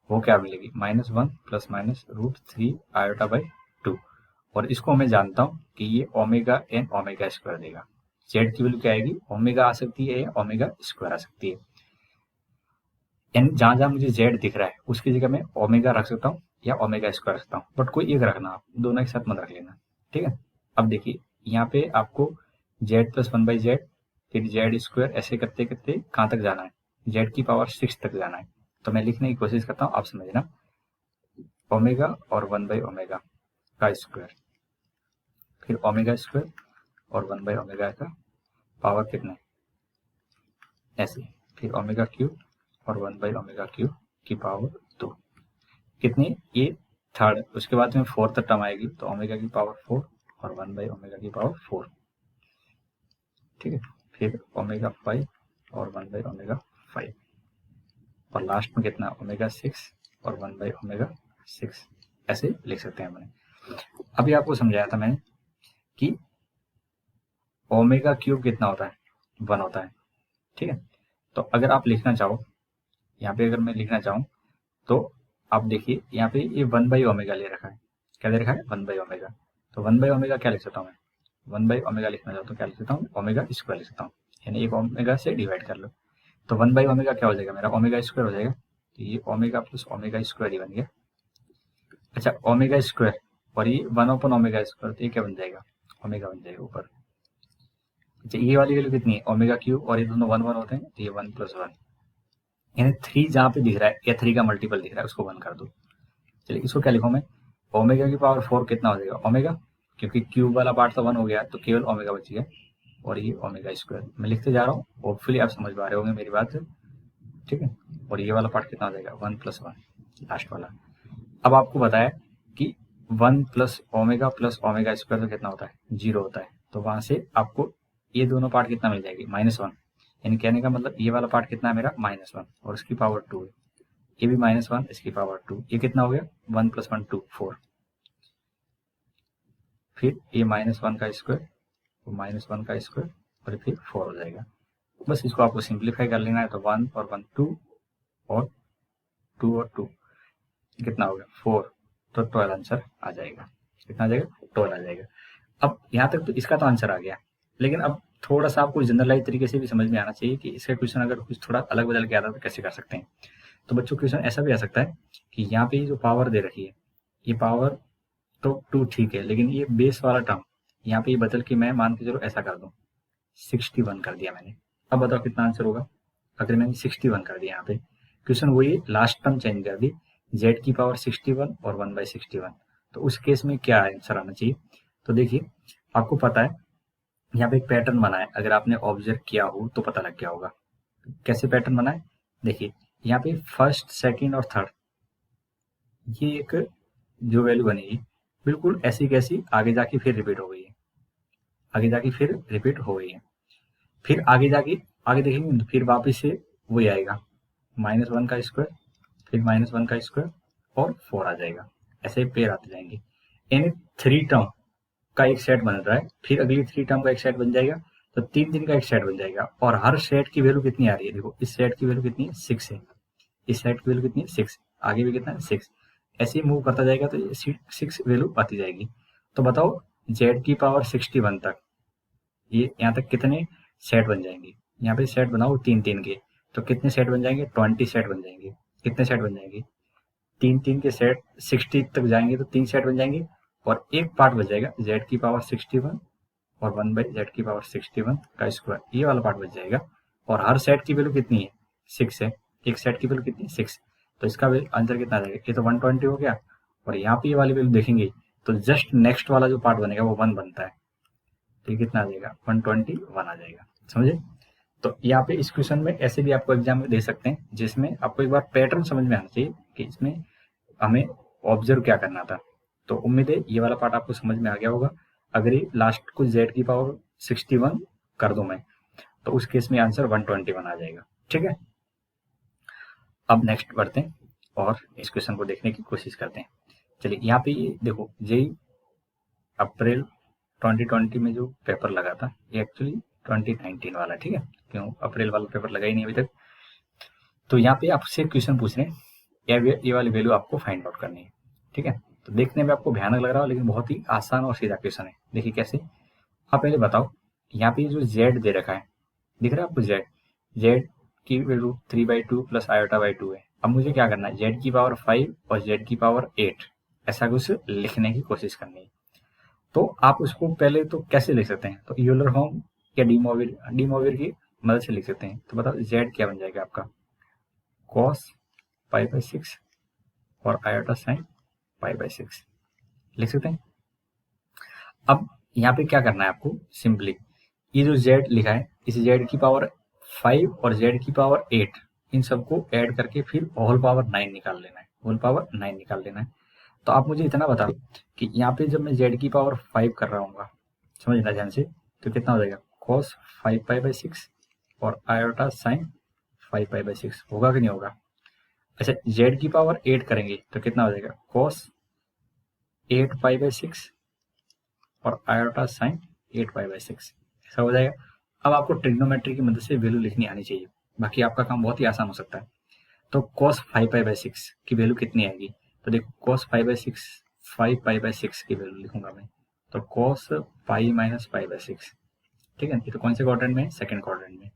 वो क्या मिलेगी, -1 प्लस माइनस √3 आयोटा बाई 2, और इसको मैं जानता हूं कि ये ओमेगा एन ओमेगा स्क्वायर देगा। जेड की वैल्यू क्या आएगी, ओमेगा आ सकती है या ओमेगा स्क्वायर आ सकती है। यानी जहां जहां मुझे जेड दिख रहा है उसकी जगह मैं ओमेगा रख सकता हूँ या ओमेगा स्क्वायर रख सकता हूँ, बट कोई एक रखना, आप दोनों एक साथ मत रख लेना। ठीक है, अब देखिए यहाँ पे आपको जेड प्लस 1 बाई जेड, फिर जेड स्क्वायर, ऐसे करते करते कहाँ तक जाना है, जेड की पावर 6 तक जाना है। तो मैं लिखने की कोशिश करता हूँ, आप समझना, ओमेगा और 1 बाई ओमेगा का स्क्वायर, फिर ओमेगा स्क्वायर और 1 बाई ओमेगा का पावर कितना है, ऐसे, फिर ओमेगा क्यूब और 1 बाई ओमेगा क्यूब की पावर 2, कितनी, ये थर्ड, उसके बाद में फोर्थ टर्म आएगी तो ओमेगा की पावर 4 और 1 बाई ओमेगा की पावर 4। ठीक है, फिर ओमेगा 5 और 1 बाई ओमेगा 5, और लास्ट में कितना, ओमेगा 6 और 1 बाई ओमेगा 6, ऐसे लिख सकते हैं मैंने। अभी आपको समझाया था मैंने कि ओमेगा क्यूब कितना होता है, 1 होता है। ठीक है, तो अगर आप लिखना चाहो, यहाँ पे अगर मैं लिखना चाहूँ तो आप देखिए यहाँ पे ये 1 बाई ओमेगा ले रखा है, क्या दे रखा है, 1 बाई ओमेगा। तो 1 बाई ओमेगा क्या लिख सकता हूँ मैं, 1 बाई ओमेगा लिखना चाहता हूँ, क्या लिख सकता हूँ, ओमेगा स्क्वायर लिख सकता हूँ, यानी एक ओमेगा से डिवाइड कर लो। तो 1 बाई ओमेगा क्या हो जाएगा, मेरा ओमेगा स्क्वायर हो जाएगा। तो ये ओमेगा प्लस ओमेगा स्क्वायर ही बन गया। अच्छा, ओमेगा स्क्वायर और ये 1 ओमेगा स्क्वायर, तो ये क्या बन जाएगा, ओमेगा बन जाएगा ऊपर। अच्छा, ये वाली वैल्यू कितनी है, ओमेगा क्यूब, और ये दोनों 1 1 होते हैं, तो ये 1 प्लस 1, यानी 3 जहाँ पे दिख रहा है या 3 का मल्टीपल दिख रहा है उसको 1 कर दो। चलिए इसको क्या लिखूं मैं, ओमेगा की पावर 4 कितना हो जाएगा, ओमेगा, क्योंकि क्यूब वाला पार्ट तो 1 हो गया तो केवल ओमेगा बच गया, और ये ओमेगा स्क्वायर मैं लिखते जा रहा हूँ, होपफुली आप समझ पा रहे होंगे मेरी बात से। ठीक है, और ये वाला पार्ट कितना हो जाएगा, 1 प्लस 1 लास्ट वाला। अब आपको बताया कि 1 प्लस ओमेगा स्क्वायर तो कितना होता है, 0 होता है, तो वहां से आपको ये दोनों पार्ट कितना मिल जाएगी, -1, यानी कहने का मतलब ये वाला पार्ट कितना है मेरा, -1 और इसकी पावर 2 है, ये भी -1 इसकी पावर 2, ये कितना हो गया, 1 प्लस 1 2 4, फिर ये -1 का स्क्वायर, -1 का स्क्वायर, और फिर 4 हो जाएगा। बस इसको आपको सिंप्लीफाई कर लेना है, तो 1 और 1 2 और 2 और 2 कितना हो गया, 4, तो 12 आंसर आ जाएगा। कितना आ जाएगा, 12 आ जाएगा। अब यहाँ तक तो इसका तो आंसर आ गया, लेकिन अब थोड़ा सा आपको जनरलाइज तरीके से भी समझ में आना चाहिए कि इसका क्वेश्चन अगर कुछ थोड़ा अलग बदल के आता तो कैसे कर सकते हैं। तो बच्चों क्वेश्चन ऐसा भी आ सकता है कि यहाँ पे जो पावर दे रखी है, ये पावर तो 2 ठीक है, लेकिन ये बेस वाला टर्म यहाँ पे ये बदल के मैं मान के चलो ऐसा कर दूं, 61 कर दिया मैंने। अब बताओ कितना आंसर होगा, अगर मैंने 61 कर दिया यहाँ पे, क्वेश्चन वही लास्ट टर्म चेंज कर दी, जेड की पावर 61 और 1 बाई 61, तो उस केस में क्या आंसर आना चाहिए। तो देखिए आपको पता है यहाँ पे एक पैटर्न बना है, अगर आपने ऑब्जर्व किया हो तो पता लग गया होगा। कैसे पैटर्न बना है, देखिए यहाँ पे फर्स्ट सेकंड और थर्ड, ये एक जो वैल्यू बनेगी बिल्कुल ऐसी कैसी आगे जाके फिर रिपीट हो गई है, आगे जाके फिर रिपीट हो गई है, फिर आगे जाके आगे देखेंगे तो फिर वापस से वही आएगा, -1 का स्क्वायर, फिर -1 का स्क्वायर और 4 आ जाएगा, ऐसे पेयर आते जाएंगे, यानी 3 टर्म का एक सेट बन रहा है, फिर अगली 3 टर्म का एक सेट बन जाएगा, तो 3 दिन का एक सेट बन जाएगा, और हर सेट की वैल्यू कितनी आ रही है, देखो इस सेट की वैल्यू कितनी है, 6 है, इस सेट की वैल्यू कितनी है, 6, आगे भी कितना है, 6, ऐसे ही मूव करता जाएगा तो ये 6 वैल्यू आती जाएगी। तो बताओ जेड की पावर 61 तक ये यहाँ तक कितने सेट बन जाएंगे, यहाँ पे सेट बनाओ 3 3 के, तो कितने सेट बन जाएंगे, 20 सेट बन जाएंगे। कितने सेट बन जाएंगे, 3 के सेट 60 तक जाएंगे तो 3 सेट बन जाएंगे, और एक पार्ट बच जाएगा z की पावर 61 और 1/z की पावर 61 का स्क्वायर, ये वाला पार्ट बच जाएगा। और हर सेट की वैल्यू कितनी है, 6 है, एक सेट की वैल्यू कितनी है, 6। तो इसका आंसर कितना आ जाएगा, ये तो 120 हो गया, और यहाँ पे ये वाली वैल्यू देखेंगे तो जस्ट नेक्स्ट वाला जो पार्ट बनेगा वो 1 बनता है, तो ये कितना आ जाएगा, 121 आ जाएगा। समझे? तो यहाँ पे इस क्वेश्चन में ऐसे भी आपको एग्जाम में दे सकते हैं, जिसमें आपको एक बार पैटर्न समझ में आना चाहिए कि इसमें हमें ऑब्जर्व क्या करना था। तो उम्मीद है ये वाला पार्ट आपको समझ में आ गया होगा। अगर ये लास्ट को z की पावर 61 कर दूं मैं, तो उस केस में आंसर 121 आ जाएगा। ठीक है, अब नेक्स्ट बढ़ते हैं और इस क्वेश्चन को देखने की कोशिश करते हैं। चलिए यहाँ पे ये देखो, जेई अप्रैल 2020 में जो पेपर लगा था ये एक्चुअली 2019 वाला, ठीक है, क्यों अप्रैल वाला पेपर लगा ही नहीं अभी तक। तो यहाँ पे आपसे क्वेश्चन पूछ रहे हैं, ये वाली वैल्यू आपको फाइंड आउट करनी है। ठीक है, तो देखने में आपको भयानक लग रहा हो, लेकिन बहुत ही आसान और सीधा क्वेश्चन है। देखिए कैसे, आप पहले बताओ, यहाँ पे जो z दे रखा है, दिख रहा है आपको z की वैल्यू 3/2 प्लस i/2 है। अब मुझे क्या करना है, z की पावर 5 और z की पावर 8 ऐसा कुछ लिखने की कोशिश करनी है। तो आप उसको पहले तो कैसे लिख सकते हैं, तो यूलर फॉर्म या डीमोविर की मदद से लिख सकते हैं। तो बताओ z क्या बन जाएगा आपका, cos π/6 और आयोटा साइन π/6 लिख सकते हैं। अब यहाँ पे क्या करना है आपको, सिंपली ये जो z लिखा है, इस z की पावर 5 और z की पावर 8 इन सबको ऐड करके फिर होल पावर 9 निकाल लेना है, होल पावर 9 निकाल लेना है। तो आप मुझे इतना बताओ कि यहाँ पे जब मैं z की पावर 5 कर रहा हूँ, समझना ध्यान से, तो कितना हो जाएगा, cos 5π/6 और आयोटा साइन 5π/6 होगा कि नहीं होगा। अच्छा, z की पावर 8 करेंगे तो कितना हो जाएगा, cos 8π/6 और आयोटा साइन 8π/6 ऐसा हो जाएगा। अब आपको ट्रिग्नोमेट्री की मदद से वैल्यू लिखनी आनी चाहिए, बाकी आपका काम बहुत ही आसान हो सकता है। तो cos 5π/6 की वैल्यू कितनी आएगी, तो देखो cos 5/6 5π/6 की वैल्यू लिखूंगा मैं, तो cos π-π/6, ठीक है, ये तो कौन से क्वाड्रेंट में है, सेकंड क्वाड्रेंट में,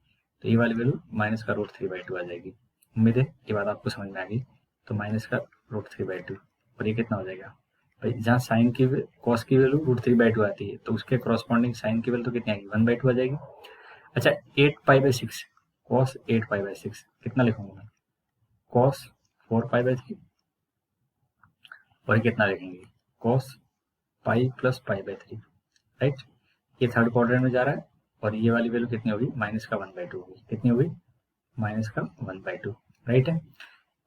तो ये वाली वैल्यू माइनस का √3/2 आ जाएगी। उम्मीद है ये बात आपको समझ में आ गई। तो माइनस का √3/2 और ये कितना हो जाएगा भाई, जहाँ साइन की कॉस की वैल्यू √3/2 आती है तो उसके कॉरस्पॉन्डिंग साइन की वैल्यू तो कितनी आएगी, 1/2 आ जाएगी। अच्छा, 8π/6 cos 8π/6 कितना लिखूंगा मैं, cos 4π/3 और कितना लिखेंगे, cos π + π/3, राइट। ये थर्ड क्वाड्रेंट में जा रहा है और ये वाली वैल्यू कितनी होगी, माइनस का 1/2 होगी, कितनी होगी, माइनस का 1/2, राइट है।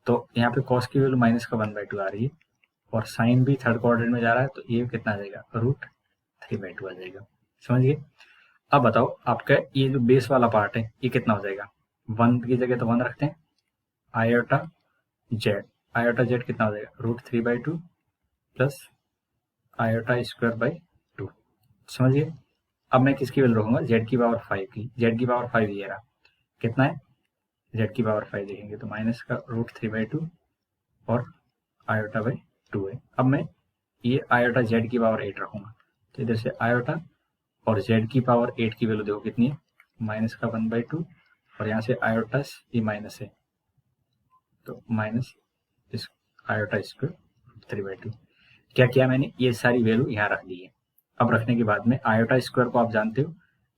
तो यहाँ पे cos की वैल्यू माइनस का 1/2 आ रही है और साइन भी थर्ड क्वाड्रेंट में जा रहा है, तो ये कितना आ जाएगा, √3/2 आ जाएगा। समझ गए। अब बताओ आपका ये जो बेस वाला पार्ट है ये कितना हो जाएगा, 1 की जगह तो 1 रखते हैं, आयोटा z कितना हो जाएगा, √3/2 प्लस आयोटा स्क्वायर 2। समझिए। अब मैं किसकी वैल्यू रखूंगा, z की पावर 5 की, z की पावर 5 ये रहा, कितना है, z की पावर 5 देखेंगे तो माइनस का √3/2 और आयोटा/2 है। अब मैं ये आयोटा z की पावर 8 रखूंगा, तो इधर से आयोटा और z की पावर 8 की वैल्यू देखो कितनी है, माइनस का 1/2 और यहाँ से आयोटा ये माइनस है तो माइनस इस आयोटा स्क्वायर 3/2। क्या किया मैंने, ये सारी वैल्यू यहाँ रख दी है। अब रखने के बाद में आयोटा स्क्वायर को आप जानते हो,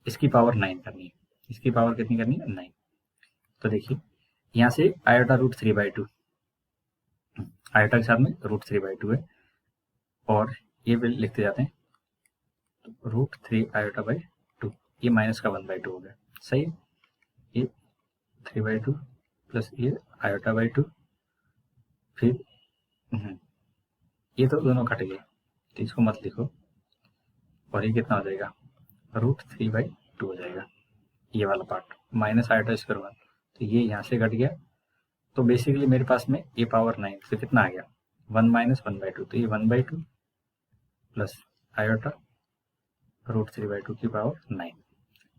इसकी पावर 9 करनी है, इसकी पावर कितनी करनी है, 9। तो देखिए यहाँ से आयोटा √3/2, आयोटा के साथ में √3/2 है और ये वैल्यू लिखते जाते हैं, तो √3 आयोटा/2, ये माइनस का 1/2 हो गया, सही है। ये 3/2 प्लस ये आयोटा/2, फिर ये तो दोनों कट गए तो इसको मत लिखो, और ये कितना हो जाएगा, √3/2 हो जाएगा, ये वाला पार्ट माइनस आयोटा स्क्वायर 1, तो ये यहाँ से कट गया। तो बेसिकली मेरे पास में ये पावर 9, तो कितना आ गया, 1 - 1/2, तो ये 1/2 प्लस आयोटा √3/2 की पावर 9,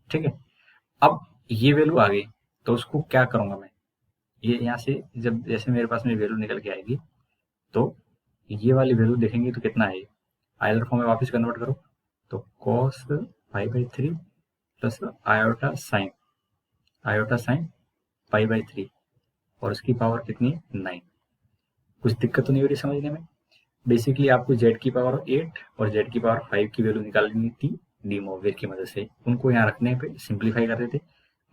ठीक है। अब ये वैल्यू आ गई तो उसको क्या करूंगा मैं, ये यहाँ से जब जैसे मेरे पास में वैल्यू निकल के आएगी तो ये वाली वैल्यू देखेंगे तो कितना है, आयलर फॉर्म में वापस कन्वर्ट करो, तो cos 5/3 प्लस आयोटा साइन π/3 और उसकी पावर कितनी है 9। कुछ दिक्कत तो नहीं हो रही समझने में। बेसिकली आपको z की पावर 8 और z की पावर 5 की वैल्यू निकालनी थी डी मोवियर की मदद से। उनको यहाँ रखने पे सिंप्लीफाई कर देते।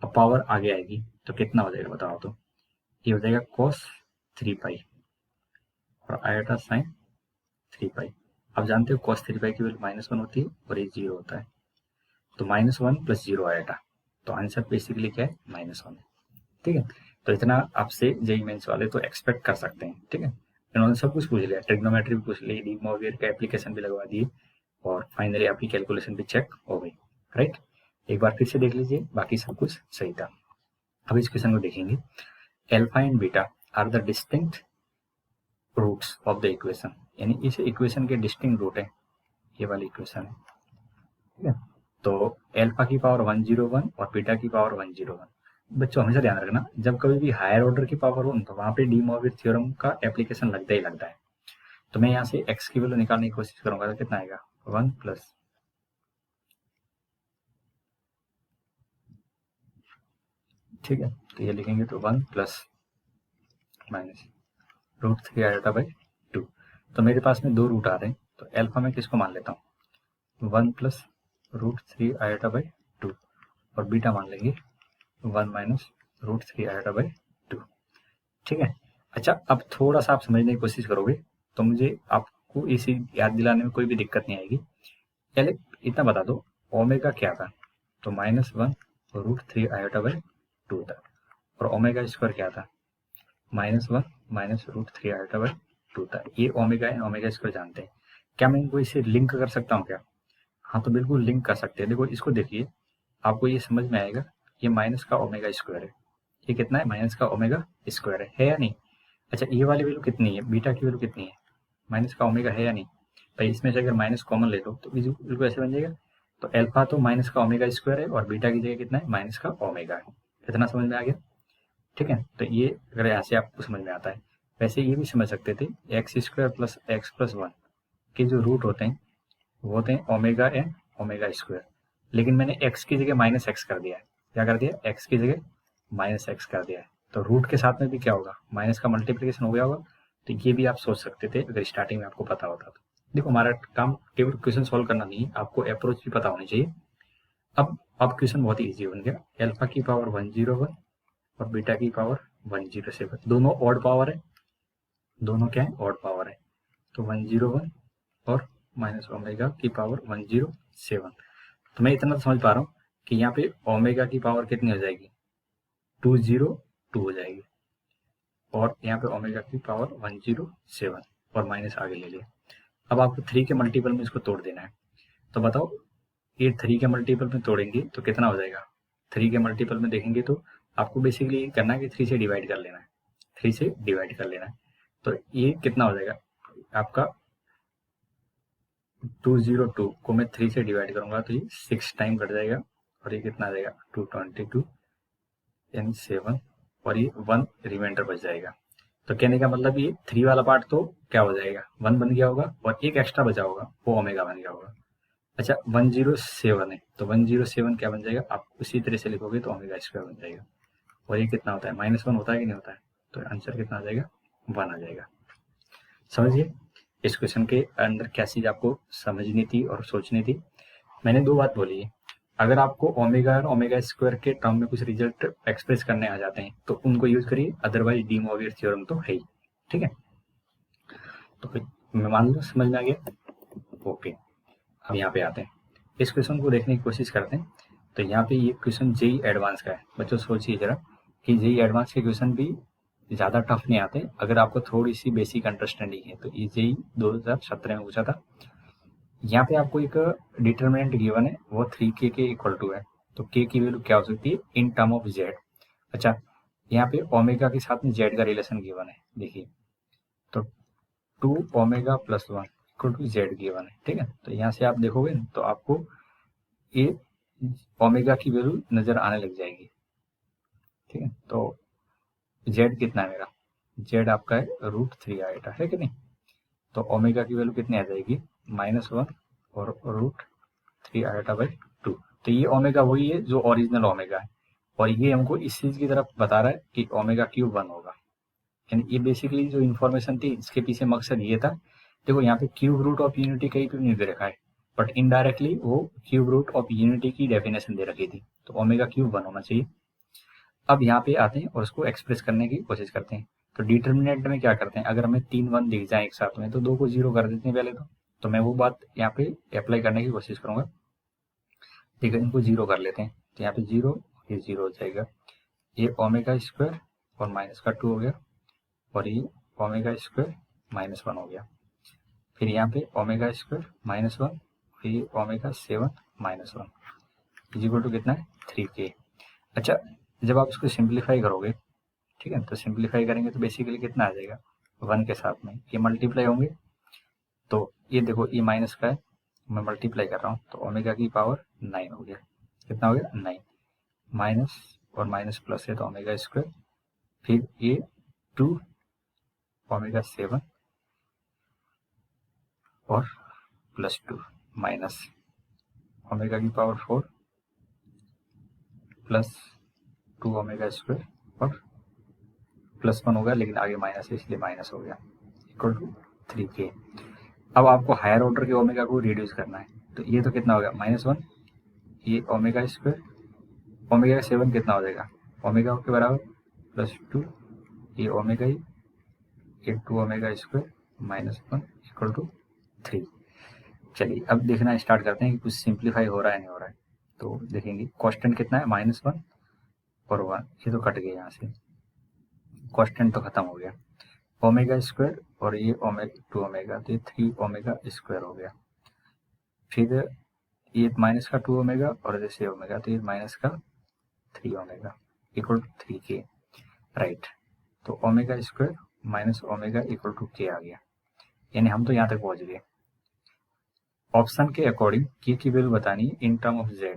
अब पावर आगे आएगी तो कितना हो जाएगा बताओ तो। ये हो जाएगा cos 3 पाई और आयोटा साइन 3 पाई। आप जानते हो cos 3 पाई की वैल्यू -1 होती है और ये 0 होता है, तो -1 प्लस 0 आयोटा, तो आंसर बेसिकली क्या है -1 है। ठीक है, तो इतना आपसे जेईई मेंस वाले तो एक्सपेक्ट कर सकते हैं। ठीक है, इन्होंने सब कुछ पूछ लिया, ट्रिग्नोमेट्री भी पूछ ली, डी मोवियर का एप्लीकेशन भी लगवा दिए और फाइनली आपकी कैलकुलेशन भी चेक हो गई। राइट, एक बार फिर से देख लीजिए, बाकी सब कुछ सही था। अब इस क्वेश्चन को देखेंगे। Alpha and beta are the distinct roots of the equation, यानी इस इक्वेशन के डिस्टिंक्ट रूट है, ये वाली इक्वेशन है। ठीक है, तो अल्फा की पावर 101 और बीटा की पावर 101। बच्चों हमेशा ध्यान रखना, जब कभी भी हायर ऑर्डर की पावर हो तो वहां पे डी मोवियर थ्योरम का एप्लीकेशन लगता ही लगता है। तो मैं यहाँ से x की वैल्यू निकालने की कोशिश करूंगा, तो कितना आएगा 1 प्लस, ठीक है, तो ये लिखेंगे तो 1 प्लस माइनस √3 आयोटा बाई 2। तो मेरे पास में दो रूट आ रहे हैं, तो अल्फा में किसको मान लेता हूँ 1 प्लस √3 आयोटा बाई 2 और बीटा मान लेंगे 1 माइनस √3 आयोटा बाई 2। ठीक है, अच्छा अब थोड़ा सा आप समझने की कोशिश करोगे तो मुझे आपको इसी याद दिलाने में कोई भी दिक्कत नहीं आएगी। पहले इतना बता दो ओमेगा क्या था, तो -1 √3 आयोटा बाई 2 था, और ओमेगा स्क्वायर क्या था -1 माइनस √3 आयोटा बाई 2 था। ये ओमेगा एंड ओमेगा स्क्वायर जानते हैं। क्या मैं इनको इसे लिंक कर सकता हूँ क्या? हाँ, तो बिल्कुल लिंक कर सकते हैं। देखो इसको देखिए, आपको ये समझ में आएगा, ये माइनस का ओमेगा स्क्वायर है, ये कितना है माइनस का ओमेगा स्क्वायर है या नहीं। अच्छा, ये वाली वैल्यू कितनी है, बीटा की वैल्यू कितनी है, माइनस का ओमेगा है या नहीं। भाई इसमें से अगर माइनस कॉमन ले लो तो बिल्कुल ऐसे बन जाएगा। तो अल्फा तो माइनस का ओमेगा स्क्वायर है और बीटा की जगह कितना है माइनस का ओमेगा है। इतना समझ में आ गया? ठीक है, तो ये अगर यहाँ से आपको समझ में आता है। वैसे ये भी समझ सकते थे x square plus x plus 1 के जो रूट होते हैं वो होते हैं ओमेगा एंड ओमेगा स्क्वायर, लेकिन मैंने एक्स की जगह माइनस एक्स कर दिया है। क्या कर दिया, एक्स की जगह माइनस एक्स कर दिया है, तो रूट के साथ में भी क्या होगा माइनस का मल्टीप्लीकेशन हो गया होगा। तो ये भी आप सोच सकते थे अगर स्टार्टिंग में आपको पता होता तो। देखो हमारा काम केवल क्वेश्चन सॉल्व करना नहीं है, आपको अप्रोच भी पता होनी चाहिए। अब क्वेश्चन बहुत ईजी बन गया। अल्फा की पावर 101 और बीटा की पावर 107, दोनों ऑड पावर है, दोनों क्या है ऑड पावर है, तो 101 और माइनस ओमेगा की पावर 107। तो मैं इतना तो समझ पा रहा हूँ कि यहाँ पे ओमेगा की पावर कितनी हो जाएगी 202 हो जाएगी, और यहाँ पे ओमेगा की पावर 107 और माइनस आगे ले लिया। अब आपको 3 के मल्टीपल में इसको तोड़ देना है, तो बताओ ये 3 के मल्टीपल में तोड़ेंगे तो कितना हो जाएगा। 3 के मल्टीपल में देखेंगे तो आपको बेसिकली करना है कि 3 से डिवाइड कर लेना है, 3 से डिवाइड कर लेना है। तो ये कितना हो जाएगा आपका 202 को मैं 3 से डिवाइड करूंगा तो ये 6 टाइम कट जाएगा, और ये कितना आ जाएगा 222 एंड 7, और ये 1 रिमाइंडर बच जाएगा। तो कहने का मतलब ये 3 वाला पार्ट तो क्या हो जाएगा 1 बन गया होगा, और एक एक्स्ट्रा बचा होगा वो ओमेगा बन गया होगा। अच्छा 107 है, तो 107 क्या बन जाएगा, आप उसी तरह से लिखोगे तो ओमेगा स्क्वायर बन जाएगा, और ये कितना होता है -1 होता है कि नहीं होता है, तो आंसर कितना आ जाएगा 1 आ जाएगा। समझिए इस क्वेश्चन के अंदर क्या चीज आपको समझनी थी और सोचनी थी। मैंने दो बात बोली है, अगर आपको ओमेगा और ओमेगा स्क्वायर के टर्म में कुछ रिजल्ट एक्सप्रेस करने आ जाते हैं तो उनको यूज करिए, अदरवाइज डी मोवियर थ्योरम तो है ही। ठीक है, तो फिर मैं मान लो समझ में आ गया। ओके, अब यहाँ पे आते हैं, इस क्वेश्चन को देखने की कोशिश करते हैं। तो यहाँ पे ये क्वेश्चन जेईई एडवांस का है। बच्चों सोचिए जरा कि जेईई एडवांस के क्वेश्चन भी ज़्यादा टफ नहीं आते अगर आपको थोड़ी सी बेसिक अंडरस्टैंडिंग है। तो ये जेईई 2017 में पूछा था। यहाँ पे आपको एक डिटर्मिनेंट गिवन है, वो 3k के इक्वल टू है, तो k की वैल्यू क्या हो सकती है इन टर्म ऑफ z। अच्छा, यहाँ पे ओमेगा के साथ में z का रिलेशन गिवन है, देखिए तो 2 omega plus 1 equal to z given है। ठीक है, तो यहाँ से आप देखोगे तो आपको ये ओमेगा की वैल्यू नजर आने लग जाएगी। ठीक है, तो z कितना है मेरा, z आपका है √3 आएगा, है कि नहीं। तो ओमेगा की वैल्यू कितनी आ जाएगी -1 और √3 आयोटा बाई 2। तो ये ओमेगा वही है जो ओरिजिनल ओमेगा है, और ये हमको इस चीज की तरफ बता रहा है कि ओमेगा क्यूब 1 होगा। यानी ये बेसिकली जो इन्फॉर्मेशन थी इसके पीछे मकसद ये था, देखो यहाँ पे क्यूब रूट ऑफ यूनिटी कहीं पे नहीं दे रखा है, बट इनडायरेक्टली वो क्यूब रूट ऑफ यूनिटी की डेफिनेशन दे रखी थी, तो ओमेगा क्यूब 1 होना चाहिए। अब यहाँ पे आते हैं और उसको एक्सप्रेस करने की कोशिश करते हैं। तो डिटर्मिनेंट में क्या करते हैं, अगर हमें 3 1 दिख जाए एक साथ में तो 2 को 0 कर देते हैं पहले तो मैं वो बात यहाँ पे अप्लाई करने की कोशिश करूंगा। ठीक है, इनको 0 कर लेते हैं, तो यहाँ पे 0 ये 0 हो जाएगा, ये ओमेगा स्क्वायर और माइनस का 2 हो गया, और ये ओमेगा स्क्वायर -1 हो गया। फिर यहाँ पे ओमेगा स्क्वायर -1 और ये ओमेगा 7 -1 इज इक्वल टू कितना है 3k। अच्छा, जब आप इसको सिंप्लीफाई करोगे, ठीक है, तो सिंप्लीफाई करेंगे तो बेसिकली कितना आ जाएगा 1 के साथ में ये मल्टीप्लाई होंगे, तो ये देखो ये माइनस का है, मैं मल्टीप्लाई कर रहा हूँ, तो ओमेगा की पावर 9 हो गया। कितना हो गया 9, माइनस और माइनस प्लस है तो ओमेगा स्क्वायर, फिर ये 2 ओमेगा 7 और +2 माइनस ओमेगा की पावर 4 प्लस 2 ओमेगा स्क्वायर और +1 होगा, लेकिन आगे माइनस है इसलिए माइनस हो गया, इक्वल टू 3k। अब आपको हायर ऑर्डर के ओमेगा को रिड्यूस करना है, तो ये तो कितना हो गया -1, ये ओमेगा स्क्वायर, ओमेगा 7 कितना हो जाएगा ओमेगा के बराबर +2, ये ओमेगा ही, ये 2 ओमेगा स्क्वायर -1 इक्वल टू 3। चलिए अब देखना स्टार्ट करते हैं कि कुछ सिंप्लीफाई हो रहा है नहीं हो रहा है। तो देखेंगे कॉन्स्टेंट कितना है -1 और 1, ये तो कट गया, यहाँ से कॉन्स्टेंट तो खत्म हो गया, ओमेगा स्क्वायर और ये ओमेगा 2 ओमेगा, तो ये 3 ओमेगा स्क्वायर हो गया। फिर ये माइनस का 2 ओमेगा और जैसे ओमेगा, तो ये माइनस का 3 omega equal to 3k, right. तो omega square minus omega equal to k आ गया, यानी हम तो यहाँ तक पहुंच गए। ऑप्शन के अकॉर्डिंग k की वैल्यू बतानी है इन टर्म ऑफ z,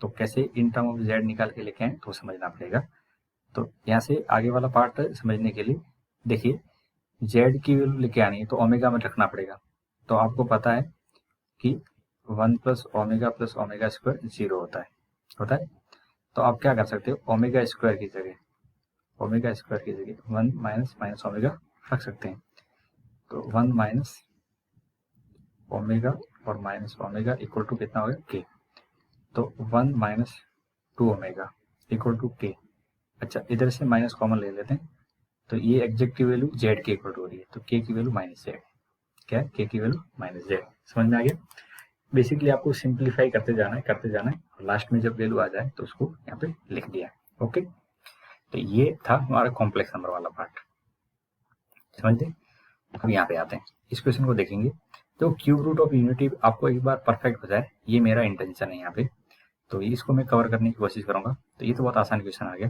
तो कैसे इन टर्म ऑफ z निकाल के लेके आए तो समझना पड़ेगा। तो यहाँ से आगे वाला पार्ट समझने के लिए देखिए, z की वैल्यू लेके आनी है तो ओमेगा में रखना पड़ेगा, तो आपको पता है कि 1 + ओमेगा स्क्वायर 0 होता है। तो आप क्या कर सकते हो, ओमेगा स्क्वायर की जगह 1 माइनस ओमेगा रख सकते हैं, तो 1 माइनस ओमेगा और माइनस ओमेगा इक्वल टू कितना हो गया k, तो 1 minus 2 omega equal to k। अच्छा, इधर से माइनस कॉमन ले लेते हैं, तो ये एग्जैक्ट की वैल्यू z के इक्वल टू हो रही है, तो k की वैल्यू -z, क्या है k की वैल्यू -z। समझ में आ गया। बेसिकली आपको सिंप्लीफाई करते जाना है और लास्ट में जब वैल्यू आ जाए तो उसको यहाँ पे लिख दिया। ओके, तो ये था हमारा कॉम्प्लेक्स नंबर वाला पार्ट, समझ गए। अब यहाँ पे आते हैं, इस क्वेश्चन को देखेंगे। तो क्यूब रूट ऑफ यूनिटी आपको एक बार परफेक्ट हो जाए, ये मेरा इंटेंशन है यहाँ पे, तो इसको मैं कवर करने की कोशिश करूंगा। तो ये तो बहुत आसान क्वेश्चन आ गया।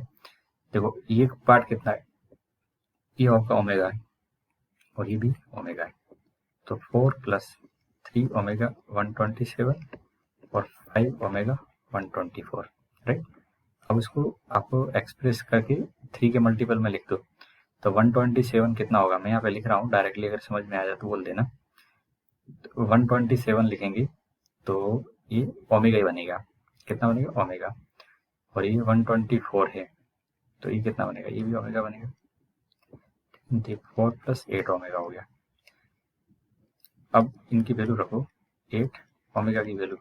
देखो ये पार्ट कितना है, ये आपका ओमेगा है और ये भी ओमेगा है, तो 4 + 3 ओमेगा 127 और 5 ओमेगा 124, राइट। अब इसको आपको एक्सप्रेस करके 3 के मल्टीपल में लिख दो, तो 127 कितना होगा, मैं यहाँ पे लिख रहा हूँ डायरेक्टली, अगर समझ में आ जाए तो बोल देना। तो 127 लिखेंगे तो ये ओमेगा ही बनेगा, कितना बनेगा ओमेगा, और ये 124 है तो ये कितना बनेगा, ये भी ओमेगा बनेगा, 4 + 8 ओमेगा हो गया। अब इनकी वैल्यू रखो 8 ओमेगा की वैल्यू,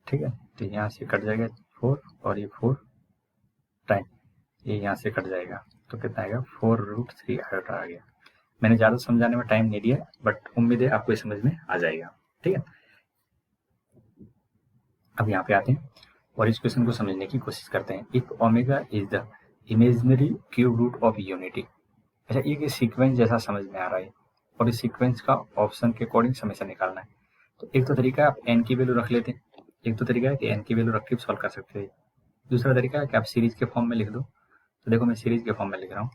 ठीक है, तो यहाँ से कट जाएगा 4 और ये 4 टाइम ये यहाँ से कट जाएगा, तो कितना आएगा 4√3 आ गया। मैंने ज़्यादा समझाने में टाइम नहीं दिया, बट उम्मीद है आपको समझ में आ जाएगा, ठीक है। अब यहाँ पे आते हैं और इस क्वेश्चन को समझने की कोशिश करते हैं। If omega is the imaginary cube root of unity. अच्छा, ये सीक्वेंस जैसा समझ में आ रहा है और इस सीक्वेंस का ऑप्शन के अकॉर्डिंग हमेशा निकालना है। तो एक तो तरीका है आप एन की वैल्यू रख लेते हैं, एक तो तरीका है कि एन की वैल्यू रख के सॉल्व कर सकते हैं, दूसरा तरीका है कि आप सीरीज के फॉर्म में लिख दो। तो देखो मैं सीरीज के फॉर्म में लिख रहा हूँ,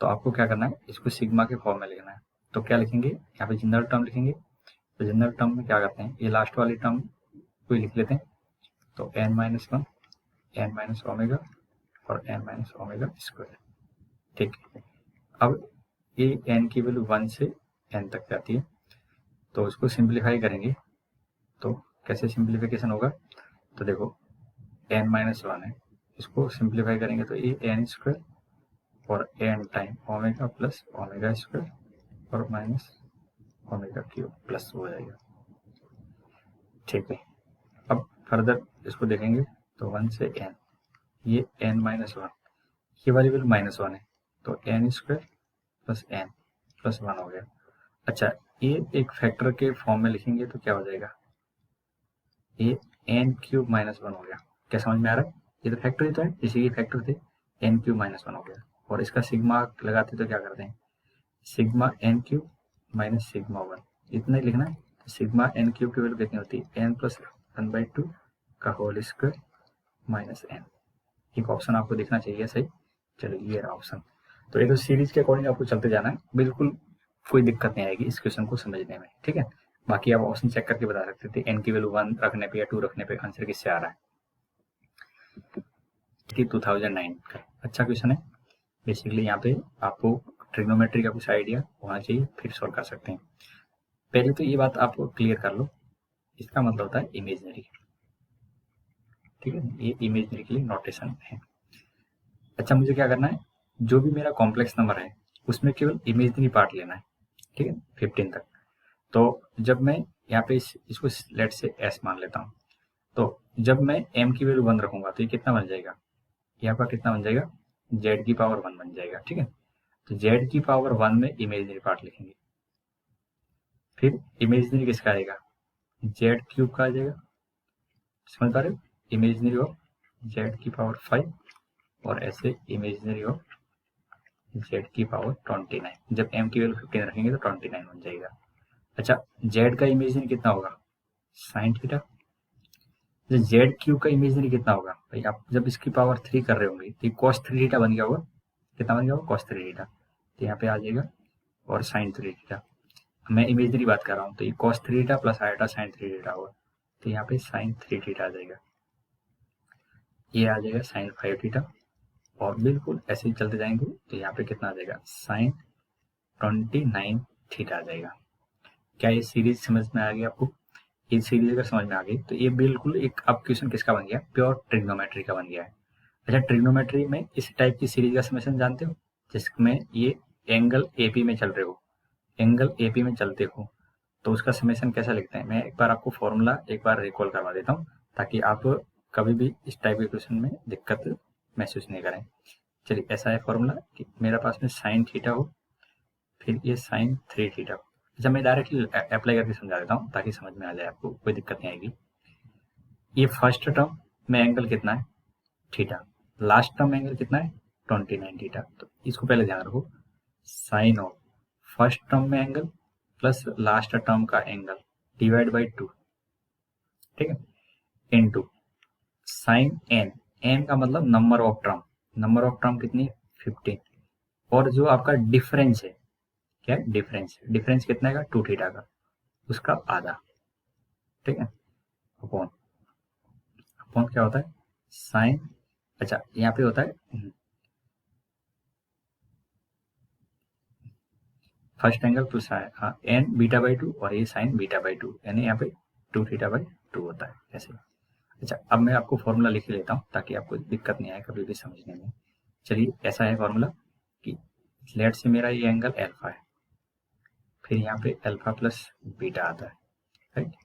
तो आपको क्या करना है, इसको सिग्मा के फॉर्म में लिखना है। तो क्या लिखेंगे, यहाँ पे जनरल टर्म लिखेंगे, तो जनरल टर्म में क्या करते हैं, ये लास्ट वाली टर्म को लिख लेते हैं, तो n - 1 n - ओमेगा और n - ओमेगा स्क्वायर, ठीक है। अब ये n की वैल्यू 1 से n तक जाती है, तो इसको सिंप्लीफाई करेंगे, तो कैसे सिंप्लीफिकेशन होगा, तो देखो n - 1 है, इसको सिंप्लीफाई करेंगे तो ये n² और N time omega plus omega square और माइनस ओमेगा क्यूब प्लस हो जाएगा। ठीक है, अब फर्दर इसको देखेंगे तो 1 से n, ये n माइनस वन, ये वाली वैल्यू -1 है तो n square plus n plus 1 हो गया। अच्छा, ये एक फैक्टर के फॉर्म में लिखेंगे तो क्या हो जाएगा, ये n क्यूब -1 हो गया। क्या समझ में आ रहा है, ये तो फैक्टर ही तो है, इसी के फैक्टर थे, n क्यूब -1 हो गया। और इसका सिग्मा लगाते तो क्या करते हैं, sigma n cube minus sigma 1, इतना ही लिखना है। तो सिग्मा n क्यूब की वैल्यू कितनी होती है, n प्लस 1/2 का होल स्क्वायर माइनस n। एक ऑप्शन आपको दिखना चाहिए सही। चलो ये रहा ऑप्शन। तो ये तो सीरीज के अकॉर्डिंग आपको चलते जाना है, बिल्कुल कोई दिक्कत नहीं आएगी इस क्वेश्चन को समझने में। ठीक है, बाकी आप ऑप्शन चेक करके बता सकते थे n की वैल्यू 1 रखने पे या 2 रखने पे आंसर किससे आ रहा है। 2009 का अच्छा क्वेश्चन है। बेसिकली यहाँ पे आपको ट्रिग्नोमेट्री का कुछ आइडिया होना चाहिए, फिर सॉल्व कर सकते हैं। पहले तो ये बात आप क्लियर कर लो, इसका मतलब होता है इमेजनरी। ठीक है, ये इमेजनरी के लिए नोटेशन है। अच्छा, मुझे क्या करना है, जो भी मेरा कॉम्प्लेक्स नंबर है उसमें केवल इमेजनरी पार्ट लेना है। ठीक है, 15 तक। तो जब मैं यहाँ पे इसको लेट से s मान लेता हूँ, तो जब मैं m की वैल्यू 1 रखूंगा तो ये कितना बन जाएगा, यहाँ पर कितना बन जाएगा, z की पावर 1 बन जाएगा। ठीक है, तो z की पावर 1 में इमेजनरी पार्ट लिखेंगे। फिर इमेजनरी किसका आएगा, z क्यूब का आ जाएगा। समझ पा रहे हो, इमेजनरी ऑफ z की पावर 5 और ऐसे इमेजनरी ऑफ z की पावर 29। जब m की वैल्यू 15 रखेंगे तो 29 बन जाएगा। अच्छा, z का इमेजनरी कितना होगा, साइन थीटा। जेड क्यू का इमेजनरी कितना होगा भाई, आप जब इसकी पावर 3 कर रहे होंगे तो ये cos 3 थीटा बन गया होगा। कितना बन गया होगा, cos 3 थीटा। तो यहाँ पे आ जाएगा और sin 3 थीटा। मैं इमेजनरी बात कर रहा हूँ तो ये cos 3 थीटा प्लस आएगा sin 3 थीटा होगा, तो यहाँ पे sin 3 थीटा आ जाएगा। ये आ जाएगा sin 5 थीटा और बिल्कुल ऐसे ही चलते जाएंगे तो यहाँ पे कितना आ जाएगा, sin 29 थीटा आ जाएगा। क्या ये सीरीज समझ में आ गई आपको, ये सीरीज अगर समझ में आ गई तो ये बिल्कुल एक अब क्वेश्चन किसका बन गया, प्योर ट्रिग्नोमेट्री का बन गया है। अच्छा, ट्रिग्नोमेट्री में इस टाइप की सीरीज का समेशन जानते हो, जिसमें ये एंगल एपी में चल रहे हो, एंगल एपी में चलते हो तो उसका समेशन कैसा लिखते हैं। मैं एक बार आपको फॉर्मूला एक बार रिकॉल करवा देता हूँ ताकि आप कभी भी इस टाइप के क्वेश्चन में दिक्कत महसूस नहीं करें। चलिए, ऐसा है फॉर्मूला कि मेरे पास में साइन थीटा हो, फिर ये साइन 3 थीटा हो। अच्छा, मैं डायरेक्टली अप्लाई करके समझा देता हूँ ताकि समझ में आ जाए, आपको कोई दिक्कत नहीं आएगी। ये फर्स्ट टर्म में एंगल कितना है, थीटा। लास्ट टर्म एंगल कितना है, 29 थीटा। तो इसको पहले ध्यान रखो, साइन ऑफ फर्स्ट टर्म में एंगल प्लस लास्ट टर्म का एंगल डिवाइड बाई 2। ठीक है, इनटू साइन एन, एन का मतलब number of term, number of term कितनी है, 15। और जो आपका डिफरेंस है, क्या है, डिफरेंस, डिफरेंस कितना है, 2 थीटा का, उसका आधा। ठीक है, अपॉन, अपॉन क्या होता है, साइन। अच्छा, यहाँ पे होता है first angle plus N beta by 2 और ये साइन बीटा बाई 2, यानी यहाँ पे 2 थीटा बाई 2 होता है ऐसे। अच्छा, अब मैं आपको फॉर्मूला लिख लेता हूँ ताकि आपको दिक्कत नहीं आए कभी भी समझने में। चलिए, ऐसा है फॉर्मूला कि लेट से मेरा ये एंगल अल्फा है, फिर यहाँ पे अल्फा प्लस बीटा आता है, राइट,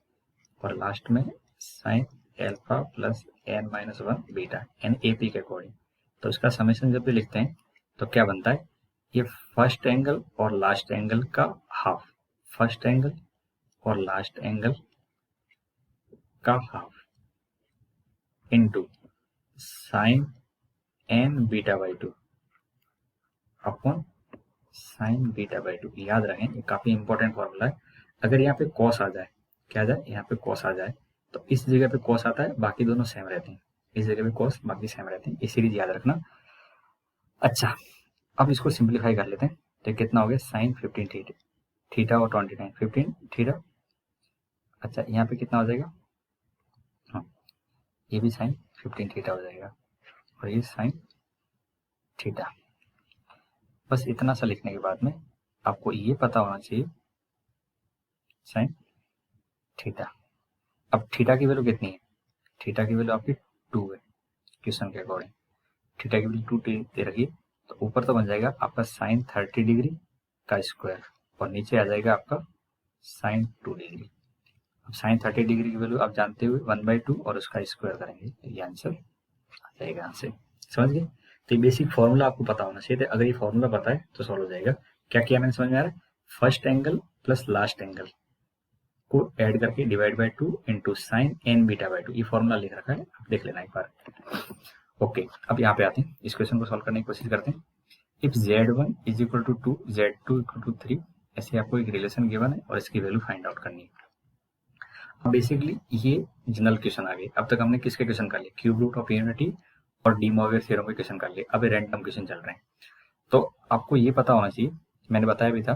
और लास्ट में sine alpha plus N minus 1 beta, यानी एपी के अकॉर्डिंग। तो इसका समेशन जब भी लिखते हैं तो क्या बनता है, ये फर्स्ट एंगल और लास्ट एंगल का हाफ, फर्स्ट एंगल और लास्ट एंगल का half into sine N beta by 2 upon sine beta by 2। याद रखें, ये काफी इंपॉर्टेंट फॉर्मूला है। अगर यहाँ पे कॉस आ जाए, क्या आ जाए, यहाँ पे कॉस आ जाए तो इस जगह पे कॉस आता है, बाकी दोनों सेम रहते हैं। इस जगह पे कॉस, बाकी सेम रहते हैं, ये सीरीज याद रखना। अच्छा, अब इसको सिंप्लीफाई कर लेते हैं तो कितना हो गया, साइन 15 थीटा, थीटा और 29, 15 थीटा। अच्छा, यहाँ पे कितना हो जाएगा, हाँ, ये भी साइन 15 थीटा हो जाएगा और ये साइन थीटा। बस इतना सा लिखने के बाद में आपको ये पता होना चाहिए साइन थीटा। अब थीटा की वैल्यू कितनी है, थीटा की वैल्यू आपकी 2 है क्वेश्चन के अकॉर्डिंग। थीटा की वैल्यू 2 दे रखी है तो ऊपर तो बन जाएगा आपका साइन 30 डिग्री का स्क्वायर और नीचे आ जाएगा आपका साइन 2 डिग्री। अब साइन 30 डिग्री की वैल्यू आप जानते हुए 1/2 और उसका स्क्वायर करेंगे तो ये आंसर आ जाएगा यहाँ से। समझ गए? तो ये बेसिक फॉर्मूला आपको पता होना चाहिए था। अगर ये फॉर्मूला पता है तो सॉल्व हो जाएगा। क्या किया मैंने समझ में आ रहा है? First angle plus last angle को ऐड करके divide by 2 into sine N beta by 2, ये फॉर्मूला लिख रखा है, आप देख लेना एक बार। ओके, अब यहाँ पे आते हैं, इस क्वेश्चन को सॉल्व करने की कोशिश करते हैं। If z1 is equal to 2, z2 equal to 3, ऐसे आपको एक रिलेशन गिवन है और इसकी वैल्यू फाइंड आउट करनी है। अब बेसिकली ये जनरल क्वेश्चन आ गए। अब तक हमने किसके क्वेश्चन कर लिए? क्यूब रूट ऑफ यूनिटी और डी मॉर्गन थ्योरम के क्वेश्चन कर लिए। अब रैंडम क्वेश्चन चल रहे हैं, तो आपको ये पता होना चाहिए, मैंने बताया भी था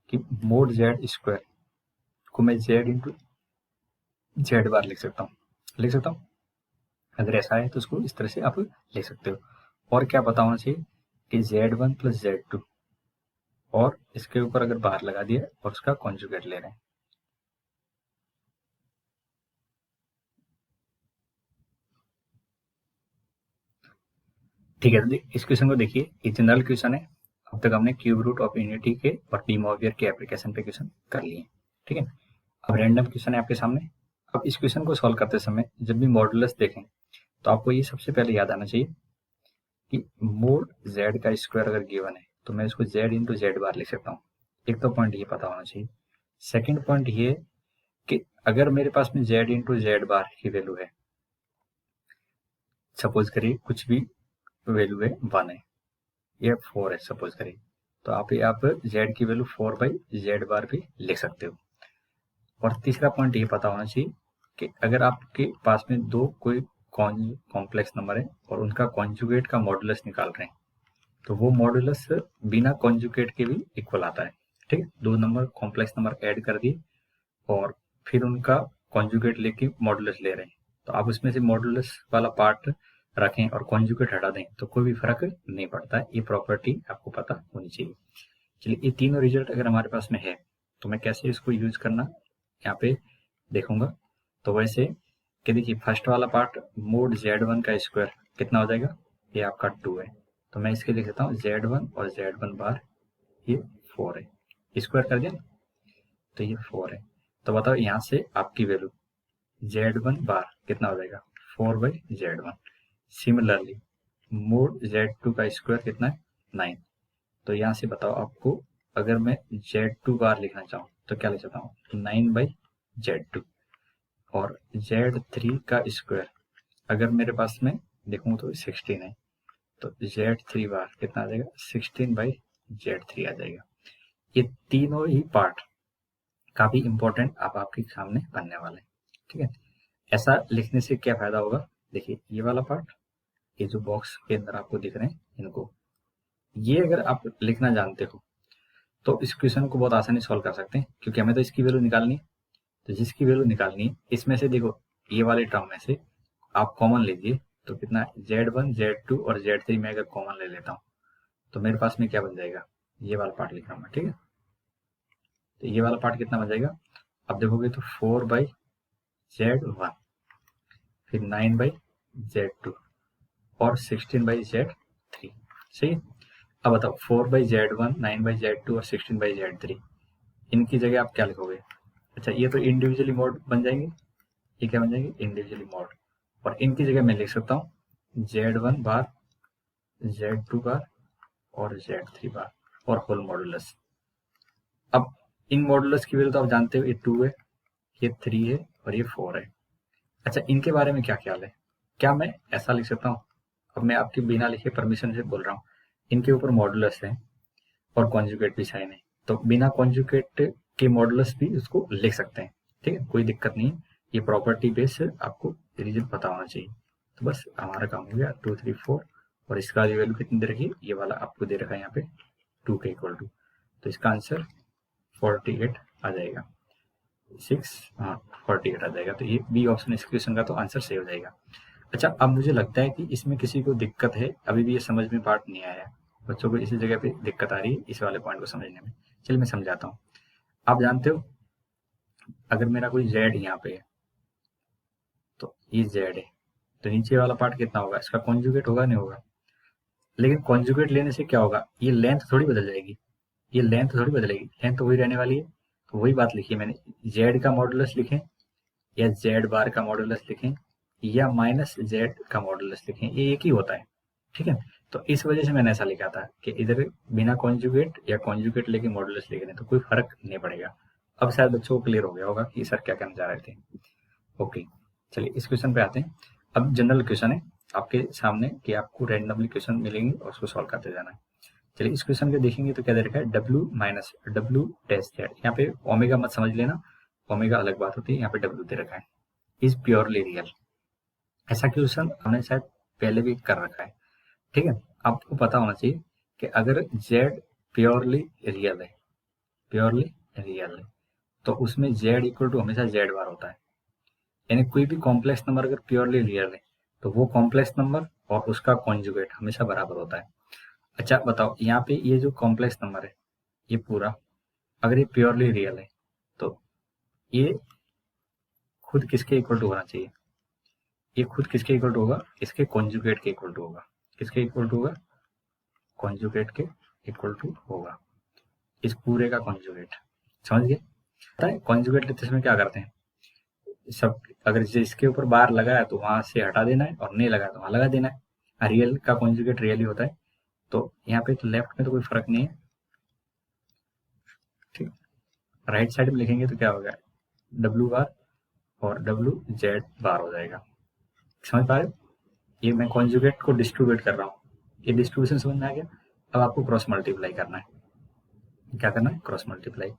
कि मोड जेड स्क्वायर को मैं जेड इंटू जेड बार लिख सकता हूँ। अगर ऐसा है तो उसको इस तरह से आप लिख सकते हो। और क्या पता होना चाहिए कि z1 प्लस z2 और इसके ऊपर अगर बार लगा दिया और उसका कॉन्जुगेट ले रहे हैं। ठीक है, तो इस क्वेश्चन को देखिए, ये जनरल क्वेश्चन है। अब तक हमने क्यूब रूट ऑफ यूनिटी के और डी मॉर्गन के एप्लीकेशन पे क्वेश्चन कर लिए। ठीक है, अब रैंडम क्वेश्चन है आपके सामने। अब इस क्वेश्चन को सॉल्व करते समय जब भी मॉडुलस देखें तो आपको ये सबसे पहले याद आना चाहिए कि मोड z का स्क्वायर अगर गिवन है तो मैं इसको z इंटू जेड बार लिख सकता हूँ। एक तो पॉइंट ये पता होना चाहिए। सेकंड पॉइंट ये कि अगर मेरे पास में z इंटू जेड बार की वैल्यू है, सपोज करिए कुछ भी वैल्यू है 1 है या 4 है सपोज करिए, तो आप z की वैल्यू 4/z बार भी लिख सकते हो। और तीसरा पॉइंट ये पता होना चाहिए कि अगर आपके पास में दो कोई कॉम्प्लेक्स नंबर है और उनका कॉन्जुगेट का मॉडुलस निकाल रहे हैं तो वो मॉडुलस बिना कॉन्जुगेट के भी इक्वल आता है। ठीक है, दो नंबर कॉम्प्लेक्स नंबर ऐड कर दिए और फिर उनका कॉन्जुगेट लेके मॉडुलस ले रहे हैं, तो आप उसमें से मॉडुलस वाला पार्ट रखें और कॉन्जुगेट हटा दें तो कोई भी फर्क नहीं पड़ता है। ये प्रॉपर्टी आपको पता होनी चाहिए। चलिए, ये तीनों रिजल्ट अगर हमारे पास में है तो मैं कैसे इसको यूज करना यहाँ पे देखूंगा। तो वैसे कि देखिए, फर्स्ट वाला पार्ट मोड z1 का स्क्वायर कितना हो जाएगा? ये आपका 2 है, तो मैं इसके लिख देता हूँ z1 और z1 बार ये 4 है। स्क्वायर कर दिया तो ये 4 है। तो बताओ यहाँ से आपकी वैल्यू z1 बार कितना हो जाएगा? 4/z1। सिमिलरली मोड z2 का स्क्वायर कितना है? 9। तो यहाँ से बताओ आपको अगर मैं z2 बार लिखना चाहूँ तो क्या लिख सकता हूँ? 9/z2। और z3 का स्क्वायर अगर मेरे पास में देखूँ तो 16 है, तो z3 बार कितना आ जाएगा? 16/z3 आ जाएगा। ये तीनों ही पार्ट काफी इंपॉर्टेंट अब आपके सामने बनने वाले हैं। ठीक है, ऐसा लिखने से क्या फायदा होगा? देखिए, ये वाला पार्ट, ये जो बॉक्स के अंदर आपको दिख रहे हैं इनको, ये अगर आप लिखना जानते हो तो इस क्वेश्चन को बहुत आसानी सॉल्व कर सकते हैं, क्योंकि हमें तो इसकी वैल्यू निकालनी है। तो जिसकी वैल्यू निकालनी है इसमें से देखो, ये वाले टर्म में से आप कॉमन लीजिए तो कितना? z1 z2 और z3 में अगर कॉमन ले लेता हूँ तो मेरे पास में क्या बन जाएगा? ये वाला पार्ट लिख रहा हूँ मैं। ठीक है, तो ये वाला पार्ट कितना बन जाएगा? अब देखोगे तो 4/z1, फिर 9/z2 और 16/z3। सही है। अब बताओ 4/z1, 9/z2 और 16/z3, इनकी जगह आप क्या लिखोगे? अच्छा, ये तो इंडिविजुअली मॉड बन जाएंगे। ये क्या बन जाएंगे? Individually mod. और इनकी जगह मैं लिख सकता हूँ z1 बार, z2 बार और z3 बार और होल मॉडुलस। अब इन मॉडुलस की वैल्यू तो आप जानते हो, ये 2 है, ये 3 है और ये 4 है। अच्छा, इनके बारे में क्या ख्याल है? क्या मैं ऐसा लिख सकता हूँ? अब मैं आपके बिना लिखे परमिशन से बोल रहा हूँ, इनके ऊपर मॉडुलस है और कॉन्जुगेट भी साइन है, तो बिना कॉन्जुगेट के मॉडुलस भी उसको लिख सकते हैं। ठीक है, कोई दिक्कत नहीं है। ये प्रॉपर्टी बेस आपको रीजन पता होना चाहिए। तो बस हमारा काम हो गया 2 3 4। और इसका वैल्यू कितनी दे रखी है? ये वाला आपको दे रखा है यहाँ पे 2 के इक्वल टू, तो इसका आंसर 48 आ जाएगा। 48 आ जाएगा। तो ये बी ऑप्शन इस क्वेश्चन का तो आंसर सही हो जाएगा। अच्छा, अब मुझे लगता है कि इसमें किसी को दिक्कत है, अभी भी ये समझ में पार्ट नहीं आया है, बच्चों को इसी जगह पे दिक्कत आ रही है इस वाले पॉइंट को समझने में। चलिए मैं समझाता हूँ। आप जानते हो, अगर मेरा कोई z यहाँ पे है तो ये z है, तो नीचे वाला पार्ट कितना होगा? इसका कॉन्जुगेट होगा नहीं होगा? लेकिन कॉन्जुगेट लेने से क्या होगा, ये लेंथ थोड़ी बदल जाएगी, ये लेंथ थोड़ी बदलेगी, लेंथ तो वही रहने वाली है। तो वही बात लिखी है मैंने, जेड का मॉडुलस लिखें या जेड बार का मॉडुलस लिखें या माइनस जेड का मॉडुलस लिखें, ये एक ही होता है, ठीक है। तो इस वजह से मैंने ऐसा लिखा था कि इधर बिना कॉन्जुगेट या कॉन्जुगेट लेके मॉडुलस लिख रहे हैं तो कोई फर्क नहीं पड़ेगा। अब शायद बच्चों को क्लियर हो गया होगा कि सर क्या कहना चाह रहे थे। ओके, चलिए इस क्वेश्चन पे आते हैं। अब जनरल क्वेश्चन है आपके सामने कि आपको रैंडमली क्वेश्चन मिलेंगे और उसको सॉल्व करते जाना है। चलिए इस क्वेश्चन को देखेंगे तो क्या दे रखा है, W minus W dash Z, यहाँ पे ओमेगा मत समझ लेना, ओमेगा अलग बात होती है, यहाँ पे W दे रखा है, इज प्योरली रियल। ऐसा क्वेश्चन हमने शायद पहले भी कर रखा है, ठीक है। आपको पता होना चाहिए कि अगर Z प्योरली रियल है, प्योरली रियल है, तो उसमें Z इक्वल टू हमेशा Z बार होता है। यानी कोई भी कॉम्प्लेक्स नंबर अगर प्योरली रियल है तो वो कॉम्प्लेक्स नंबर और उसका कॉन्जुगेट हमेशा बराबर होता है। अच्छा बताओ, यहाँ पे ये जो कॉम्प्लेक्स नंबर है ये पूरा, अगर ये प्योरली रियल है तो ये खुद किसके इक्वल टू होना चाहिए, ये खुद किसके इक्वल टू होगा, इसके कॉन्जुगेट के इक्वल टू होगा। किसके इक्वल टू होगा, कॉन्जुगेट के इक्वल टू होगा, इस पूरे का कॉन्जुगेट। समझ गए, पता है कॉन्जुगेट लेते समय क्या करते हैं, सब अगर जिसके ऊपर बार लगा है तो वहां से हटा देना है और नहीं लगा तो वहां लगा देना है। रियल का कॉन्जुगेट रियल ही होता है, तो यहाँ पे तो लेफ्ट में तो कोई फर्क नहीं है, ठीक। राइट साइड में लिखेंगे तो क्या होगा, W बार और WZ बार हो जाएगा। समझ पा रहे हो, ये मैं कॉन्जुगेट को डिस्ट्रीब्यूट कर रहा हूँ, ये डिस्ट्रीब्यूशन समझ में आ गया। अब आपको क्रॉस मल्टीप्लाई करना है, क्या करना है, क्रॉस मल्टीप्लाई।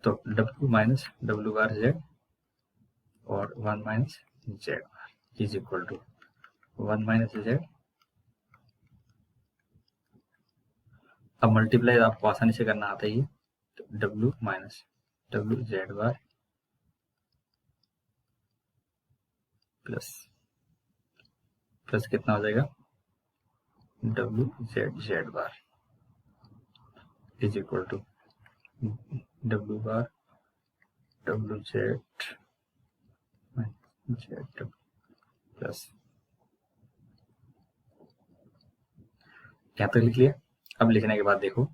तो W minus W bar Z और 1 minus Z bar is equal to 1 minus Z। अब मल्टीप्लाई आपको आसानी से करना आता ही है, तो W minus WZ bar plus कितना हो जाएगा, WZ bar is equal to W bar WZ Z plus, यहाँ तक लिख लिया। अब लिखने के बाद देखो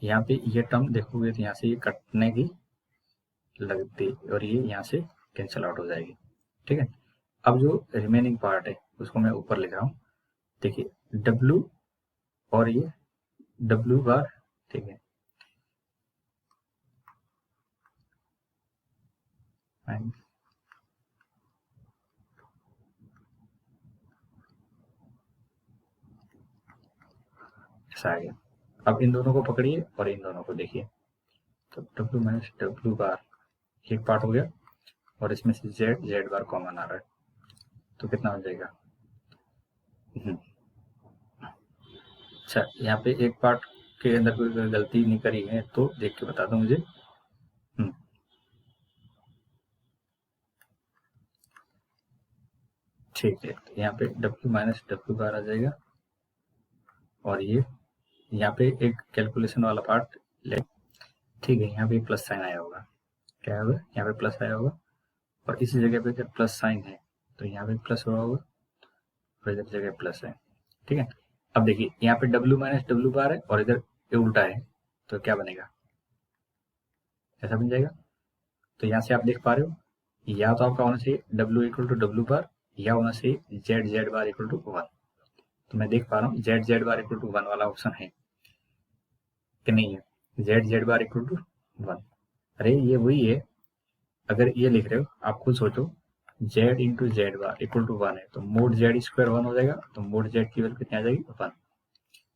यहाँ पे ये टर्म देखोगे तो यहाँ से ये कटने की लगती और ये यहाँ से कैंसिल आउट हो जाएगी, ठीक है। अब जो रिमेनिंग पार्ट है उसको मैं ऊपर लिख रहा हूँ, देखिए W और ये W बार, ठीक है, ऐसा आ गया। अब इन दोनों को पकड़िए और इन दोनों को देखिए, तो W माइनस W बार एक पार्ट हो गया और इसमें से Z बार कॉमन आ रहा है, तो कितना हो जाएगा। अच्छा, यहाँ पे एक पार्ट के अंदर कोई गलती नहीं करी है तो देख के बता दो मुझे। ठीक है, तो यहाँ पे W माइनस W बार आ जाएगा और ये यहाँ पे एक कैलकुलेशन वाला पार्ट ले, ठीक है। यहाँ पे प्लस साइन आया होगा, क्या होगा, यहाँ पे प्लस आया होगा और इसी जगह पे जब प्लस साइन है तो यहाँ पे प्लस हुआ होगा और इधर जगह प्लस है, ठीक है। अब देखिए यहाँ पे W माइनस W बार है और इधर ये उल्टा है तो क्या बनेगा, ऐसा बन जाएगा। तो यहाँ से आप देख पा रहे हो, या तो आपका होना चाहिए W इक्वल टू W बार या होना चाहिए Z बार इक्वल टू 1। तो मैं देख पा रहा हूँ Z बार इक्वल टू 1 वाला ऑप्शन है कि नहीं है, Z बार इक्वल टू 1। अरे ये वही है, अगर ये लिख रहे हो आप खुद सोचो, Z into Z bar equal to 1 है तो मोड Z स्क्वायर 1 हो जाएगा, तो मोड Z की वैल्यू कितनी आ जाएगी, 1।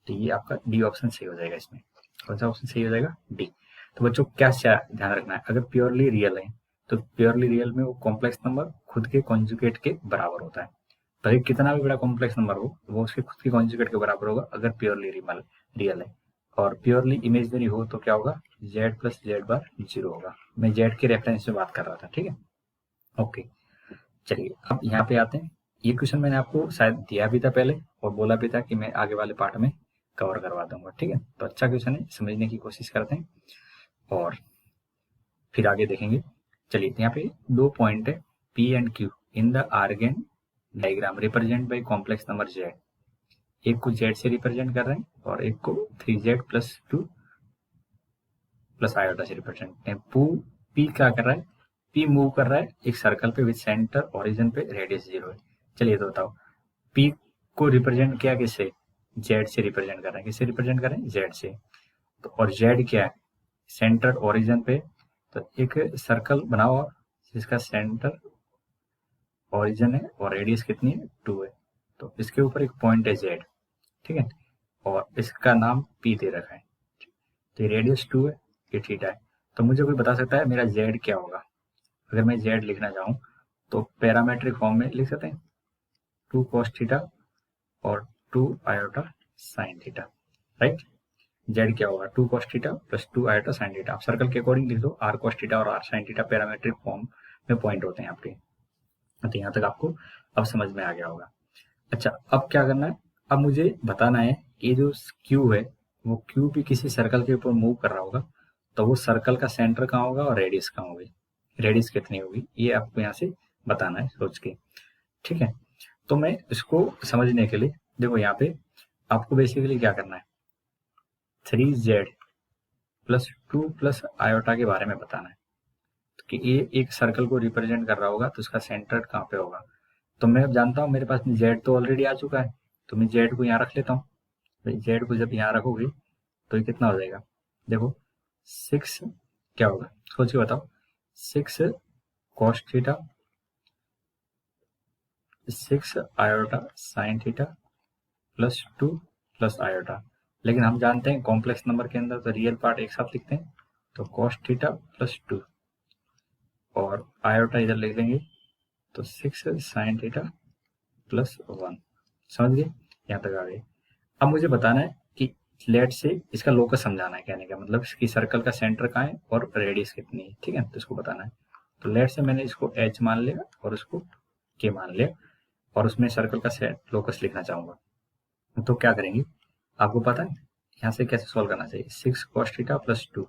तो ये आपका डी ऑप्शन सही हो जाएगा। इसमें कौन सा ऑप्शन सही हो जाएगा, डी। तो बच्चों क्या ध्यान रखना है, अगर प्योरली रियल है तो प्योरली रियल में वो कॉम्प्लेक्स नंबर खुद के कॉन्जुगेट के बराबर होता है। भाई कितना भी बड़ा कॉम्प्लेक्स नंबर हो वो उसके खुद के कॉन्जुगेट के बराबर होगा अगर प्योरली रियल है। और प्योरली इमेजनरी हो तो क्या होगा, Z प्लस Z बार 0 होगा। मैं Z के रेफरेंस में बात कर रहा था, ठीक है। ओके, चलिए अब यहाँ पे आते हैं। ये क्वेश्चन मैंने आपको शायद दिया भी था पहले और बोला भी था कि मैं आगे वाले पार्ट में कवर करवा दूंगा, ठीक है। तो अच्छा क्वेश्चन है, समझने की कोशिश करते हैं और फिर आगे देखेंगे। चलिए यहाँ पे 2 पॉइंट है, P and Q in the Argand diagram represent by complex number Z। एक को जेड से रिप्रेजेंट कर रहे हैं और एक को 3z प्लस 2 प्लस आयोटा से रिप्रेजेंट करते हैं। पी क्या कर रहा है, पी मूव कर रहा है एक सर्कल पे विद सेंटर ओरिजिन पे रेडियस 0 है। चलिए तो बताओ, पी को रिप्रेजेंट किया किससे, जेड से रिप्रेजेंट कर रहे हैं। किससे रिप्रेजेंट कर रहे हैं, जेड से। तो और जेड क्या है, सेंटर ओरिजिन पे। तो एक सर्कल बनाओ जिसका सेंटर ओरिजिन है और रेडियस कितनी है, 2 है। तो इसके ऊपर एक पॉइंट है जेड, ठीक है, और इसका नाम पी दे रखा है। तो ये रेडियस 2 है, ये थीटा है। तो मुझे कोई बता सकता है मेरा जेड क्या होगा। अगर मैं जेड लिखना चाहूँ तो पैरामेट्रिक फॉर्म में लिख सकते हैं 2 cos थीटा और 2 iota sine theta, right. Z क्या होगा, 2 cos theta plus 2 iota sine theta. आप सर्कल के अकॉर्डिंग लिख दो, आर cos थीटा और R sine theta parametric form में पॉइंट होते हैं आपके। तो यहाँ तक आपको अब समझ में आ गया होगा। अच्छा, अब क्या करना है, अब मुझे बताना है ये जो क्यू है वो क्यू भी किसी सर्कल के ऊपर मूव कर रहा होगा, तो वो सर्कल का सेंटर कहाँ होगा और रेडियस कहाँ होगी, रेडियस कितनी होगी, ये आपको यहाँ से बताना है सोच के, ठीक है। तो मैं इसको समझने के लिए देखो यहाँ पे आपको बेसिकली क्या करना है, 3z प्लस 2 प्लस आयोटा के बारे में बताना है कि ये एक सर्कल को रिप्रेजेंट कर रहा होगा तो उसका सेंटर कहाँ पे होगा। तो मैं अब जानता हूँ मेरे पास जेड तो ऑलरेडी आ चुका है, तो मैं जेड को यहाँ रख लेता हूँ। जेड को जब यहाँ रखोगे तो ये कितना हो जाएगा, देखो 6 क्या होगा, सोच के बताओ, 6 cos theta 6 iota sine theta plus 2 plus iota. लेकिन हम जानते हैं कॉम्प्लेक्स नंबर के अंदर तो रियल पार्ट एक साथ लिखते हैं, तो cos थीटा प्लस 2 और आयोटा इधर लिख देंगे तो 6 साइन थीटा प्लस 1। समझ गए, यहाँ तक आ गए। अब मुझे बताना है कि लेट से इसका लोकस समझाना है, कहने का मतलब इसकी सर्कल का सेंटर कहाँ है और रेडियस कितनी है, ठीक है, तो इसको बताना है। तो लेट से मैंने इसको एच मान लिया और उसको के मान लिया और उसमें सर्कल का लोकस लिखना चाहूंगा। तो क्या करेंगे, आपको पता है यहाँ से कैसे सॉल्व करना चाहिए, 6 cos थीटा प्लस 2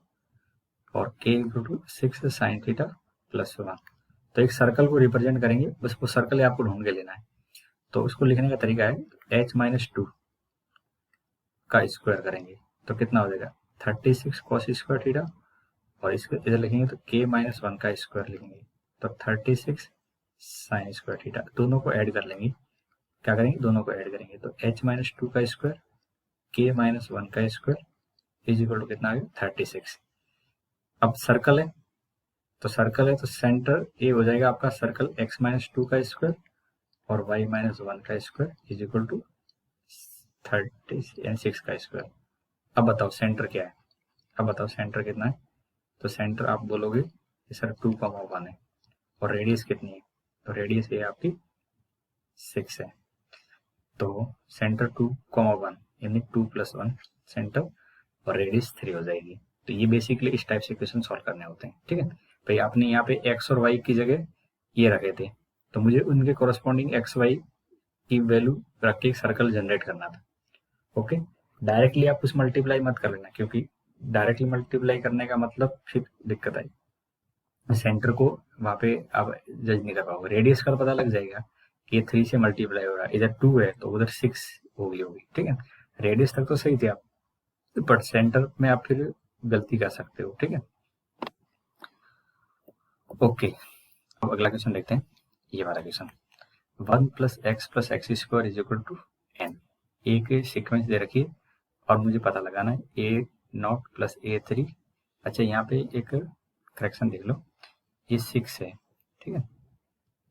और k equal to 6 sine theta plus 1। तो एक सर्कल को रिप्रेजेंट करेंगे, बस वो सर्कल आपको ढूंढ के लेना है। तो उसको लिखने का तरीका है h माइनस 2 का स्क्वायर करेंगे तो कितना हो जाएगा 36 cos स्क्वायर थीटा और इसको इधर लिखेंगे तो k माइनस 1 का स्क्वायर लिखेंगे तो 36 साइन स्क्वायर थीटा। दोनों को ऐड कर लेंगे, क्या करेंगे, दोनों को ऐड करेंगे तो h माइनस 2 का स्क्वायर k माइनस 1 का स्क्वायर इज इक्वल टू कितना आ गया 36। अब सर्कल है तो सेंटर ए हो जाएगा आपका सर्कल x माइनस 2 का स्क्वायर और y माइनस 1 का स्क्वायर इज इक्वल टू 36 का स्क्वायर। अब बताओ सेंटर क्या है, अब बताओ सेंटर कितना है, तो सेंटर आप बोलोगे कि सर 2,1 है और रेडियस कितनी है, तो रेडियस ये आपकी 6 है। तो सेंटर 2,1 यानी 2 प्लस 1 सेंटर और रेडियस 3 हो जाएगी। तो ये बेसिकली इस टाइप से क्वेश्चन सॉल्व करने होते हैं, ठीक है भाई। आपने यहाँ पे x और y की जगह ये रखे थे तो मुझे उनके कोरस्पॉन्डिंग x y की वैल्यू रख के एक सर्कल जनरेट करना था। ओके, डायरेक्टली आप कुछ मल्टीप्लाई मत कर लेना क्योंकि डायरेक्टली मल्टीप्लाई करने का मतलब फिर दिक्कत आई, सेंटर को वहां पे आप जज नहीं कर पाओगे। रेडियस का पता लग जाएगा कि ये 3 से मल्टीप्लाई हो रहा है, इधर 2 है तो उधर 6 होगी, ठीक है। रेडियस तक तो सही थे आप, बट सेंटर में आप फिर गलती कर सकते हो, ठीक है। ओके, अब अगला क्वेश्चन देखते हैं, ये वाला question 1 plus X square is equal to N. एक सीक्वेंस दे रखी है और मुझे पता लगाना है a0 प्लस a3। अच्छा, यहाँ पे एक करेक्शन देख लो, ये 6 है, ठीक है,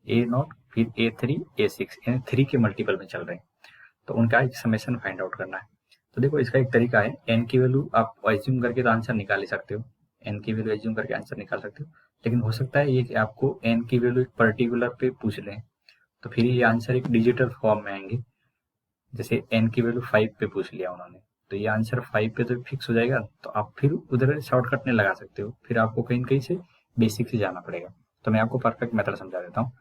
a0 फिर a3 a6 यानी 3 के मल्टीपल में चल रहे हैं, तो उनका एक समेशन फाइंड आउट करना है। तो देखो इसका एक तरीका है, n की वैल्यू आप एज्यूम करके तो आंसर निकाल ही सकते हो, n की वैल्यू एज्यूम करके आंसर निकाल सकते हो, लेकिन हो सकता है ये कि आपको n की वैल्यू एक पर्टिकुलर पे पूछ लें तो फिर ये आंसर एक डिजिटल फॉर्म में आएंगे। जैसे n की वैल्यू 5 पे पूछ लिया उन्होंने तो ये आंसर 5 पे तो फिक्स हो जाएगा, तो आप फिर उधर शॉर्टकट नहीं लगा सकते हो, फिर आपको कहीं कहीं से बेसिक से जाना पड़ेगा। तो मैं आपको परफेक्ट मेथड समझा देता हूँ।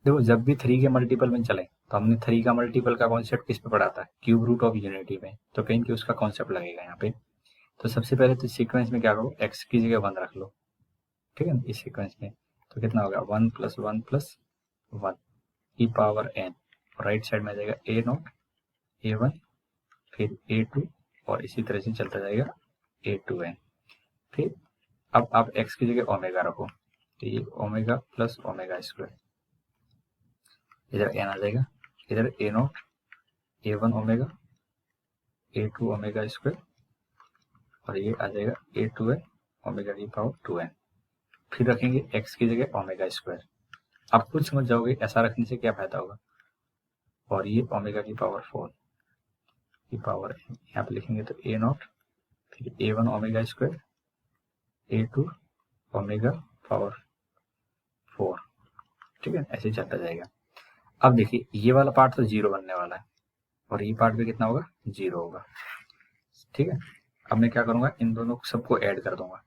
देखो जब भी 3 के मल्टीपल में चले तो हमने 3 का मल्टीपल का कॉन्सेप्ट किस पे पढ़ा था, क्यूब रूट ऑफ यूनिटी में, तो कहीं कि उसका कॉन्सेप्ट लगेगा यहाँ पे। तो सबसे पहले तो सीक्वेंस में क्या करो, x की जगह 1 रख लो, ठीक है, इस सीक्वेंस में तो कितना होगा 1 प्लस 1 प्लस 1 ई पावर n, और राइट साइड में आ जाएगा a0 a1 फिर A2 और इसी तरह से चलता जाएगा A2n। फिर अब आप x की जगह ओमेगा रखो, तो ये ओमेगा प्लस ओमेगा स्क्वायर, इधर n आ जाएगा, इधर A0 A1 omega A2 omega square और ये आ जाएगा A2n ओमेगा की पावर 2n। फिर रखेंगे x की जगह ओमेगा स्क्वायर। आप खुद समझ जाओगे ऐसा रखने से क्या फायदा होगा। और ये ओमेगा की पावर 4 की पावर यहाँ पे लिखेंगे तो A0 फिर A1 omega square A2 omega power 4। ठीक है, ऐसे चलता जाएगा। अब देखिए ये वाला पार्ट तो 0 बनने वाला है और ये पार्ट भी कितना होगा, 0 होगा। ठीक है, अब मैं क्या करूंगा, इन दोनों सबको ऐड कर दूंगा।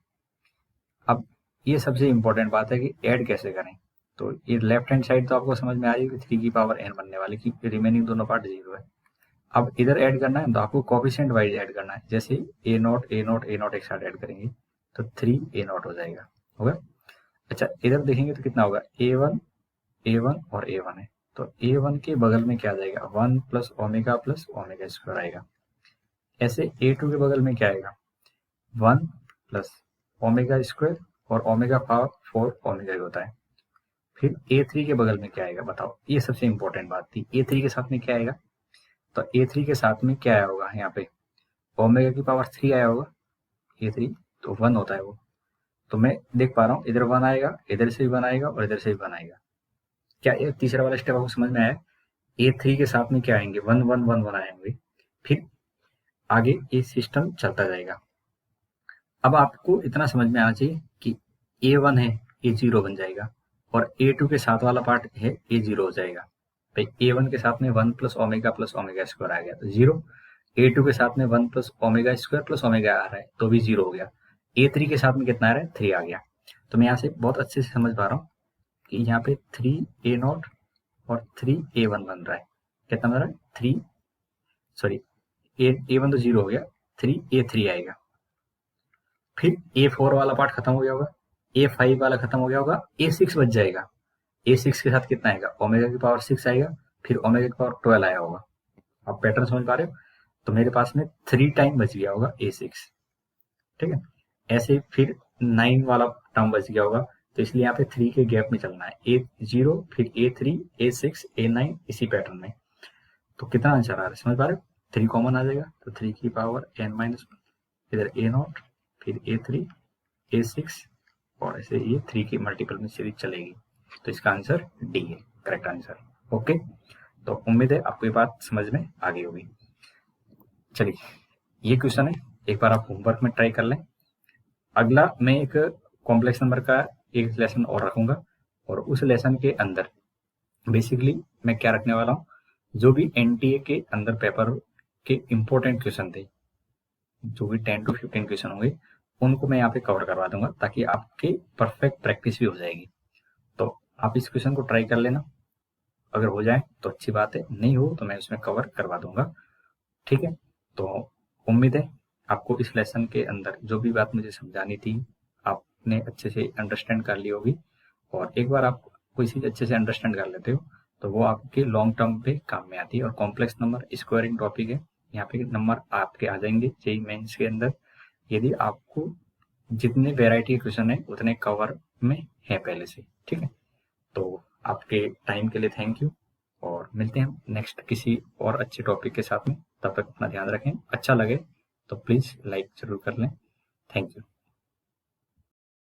अब ये सबसे इंपॉर्टेंट बात है कि ऐड कैसे करें। तो ये लेफ्ट हैंड साइड तो आपको समझ में आ रही है कि 3 की पावर n बनने वाली, की रिमेनिंग दोनों पार्ट 0 है। अब इधर ऐड करना है तो आपको कोफिशिएंट वाइज ऐड करना है। जैसे A0 A0 A0 एक साथ ऐड करेंगे तो 3 A0 हो जाएगा, होगा। अच्छा इधर देखेंगे तो कितना होगा, A1 A1 और A1 है, तो A1 के बगल में क्या आ जाएगा, 1 प्लस ओमेगा स्क्वायर आएगा। ऐसे A2 के बगल में क्या आएगा, 1 प्लस ओमेगा स्क्वायर और ओमेगा पावर 4 ओमेगा ही होता है। फिर A3 के बगल में क्या आएगा बताओ, ये सबसे इंपॉर्टेंट बात थी। A3 के साथ में क्या आएगा, तो A3 के साथ में क्या आया होगा, यहाँ पे ओमेगा की पावर 3 आया होगा। A3 तो 1 होता है वो, तो मैं देख पा रहा हूँ इधर 1 आएगा, इधर से भी 1 आएगा और इधर से भी 1 आएगा। क्या ये तीसरा वाला स्टेप आपको समझ में आया। A3 के साथ में क्या आएंगे, 1 1 1 1 आएंगे। फिर आगे ये सिस्टम चलता जाएगा। अब आपको इतना समझ में आना चाहिए कि A1 है A0 बन जाएगा और A2 के साथ वाला पार्ट है A0 हो जाएगा। भाई A1 के साथ में 1 प्लस ओमेगा स्क्वायर आ गया तो 0। A2 के साथ में 1 plus omega square plus omega आ रहा है तो भी 0 हो गया। A3 के साथ में कितना आ रहा है, 3 आ गया। तो मैं यहाँ से बहुत अच्छे से समझ पा रहा हूँ कि यहाँ पे 3A0 और 3A1 बन रहा है। कितना बन रहा है, 3 सॉरी A1 तो 0 हो गया, 3A3 आएगा। फिर A4 वाला पार्ट खत्म हो गया होगा, A5 वाला खत्म हो गया होगा, A6 बच जाएगा। A6 के साथ कितना आएगा, ओमेगा की पावर 6 आएगा, फिर ओमेगा की पावर 12 आया होगा। आप पैटर्न समझ पा रहे हो। तो मेरे पास में 3 टाइम बच गया होगा A6। ठीक है, ऐसे फिर 9 वाला टर्म बच गया होगा, तो इसलिए यहाँ पे 3 के गैप में चलना है, A0 फिर A3 A6 A9 इसी पैटर्न में। तो कितना आंसर आ रहा है समझ पा रहे हो, 3 कॉमन आ जाएगा तो 3 की पावर n-1, इधर A0 फिर A3 A6 और ऐसे ये 3 की मल्टीपल में सीरीज चलेगी। तो इसका आंसर डी है करेक्ट आंसर। ओके, तो उम्मीद है आपको ये बात समझ में आ गई होगी। चलिए ये क्वेश्चन है, एक बार आप होमवर्क में ट्राई कर लें। अगला मैं एक कॉम्प्लेक्स नंबर का एक लेसन और रखूंगा और उस लेसन के अंदर बेसिकली मैं क्या रखने वाला हूँ, जो भी एनटीए के अंदर पेपर के इंपॉर्टेंट क्वेश्चन थे, जो भी 10 to 15 क्वेश्चन होंगे उनको मैं यहाँ पे कवर करवा दूंगा ताकि आपके परफेक्ट प्रैक्टिस भी हो जाएगी। तो आप इस क्वेश्चन को ट्राई कर लेना, अगर हो जाए तो अच्छी बात है, नहीं हो तो मैं उसमें कवर करवा दूंगा। ठीक है, तो उम्मीद है आपको इस लेसन के अंदर जो भी बात मुझे समझानी थी आपने अच्छे से अंडरस्टैंड कर ली होगी। और एक बार आप कोई चीज अच्छे से अंडरस्टैंड कर लेते हो तो वो आपके लॉन्ग टर्म पे काम में आती है। और कॉम्प्लेक्स नंबर स्क्वायरिंग टॉपिक है, यहाँ पे नंबर आपके आ जाएंगे जेईई मेंस के अंदर यदि आपको जितने वेराइटी के क्वेश्चन है उतने कवर में है पहले से। ठीक है, तो आपके टाइम के लिए थैंक यू और मिलते हैं नेक्स्ट किसी और अच्छे टॉपिक के साथ में। तब तक अपना ध्यान रखें, अच्छा लगे तो प्लीज लाइक जरूर कर लें। Thank you.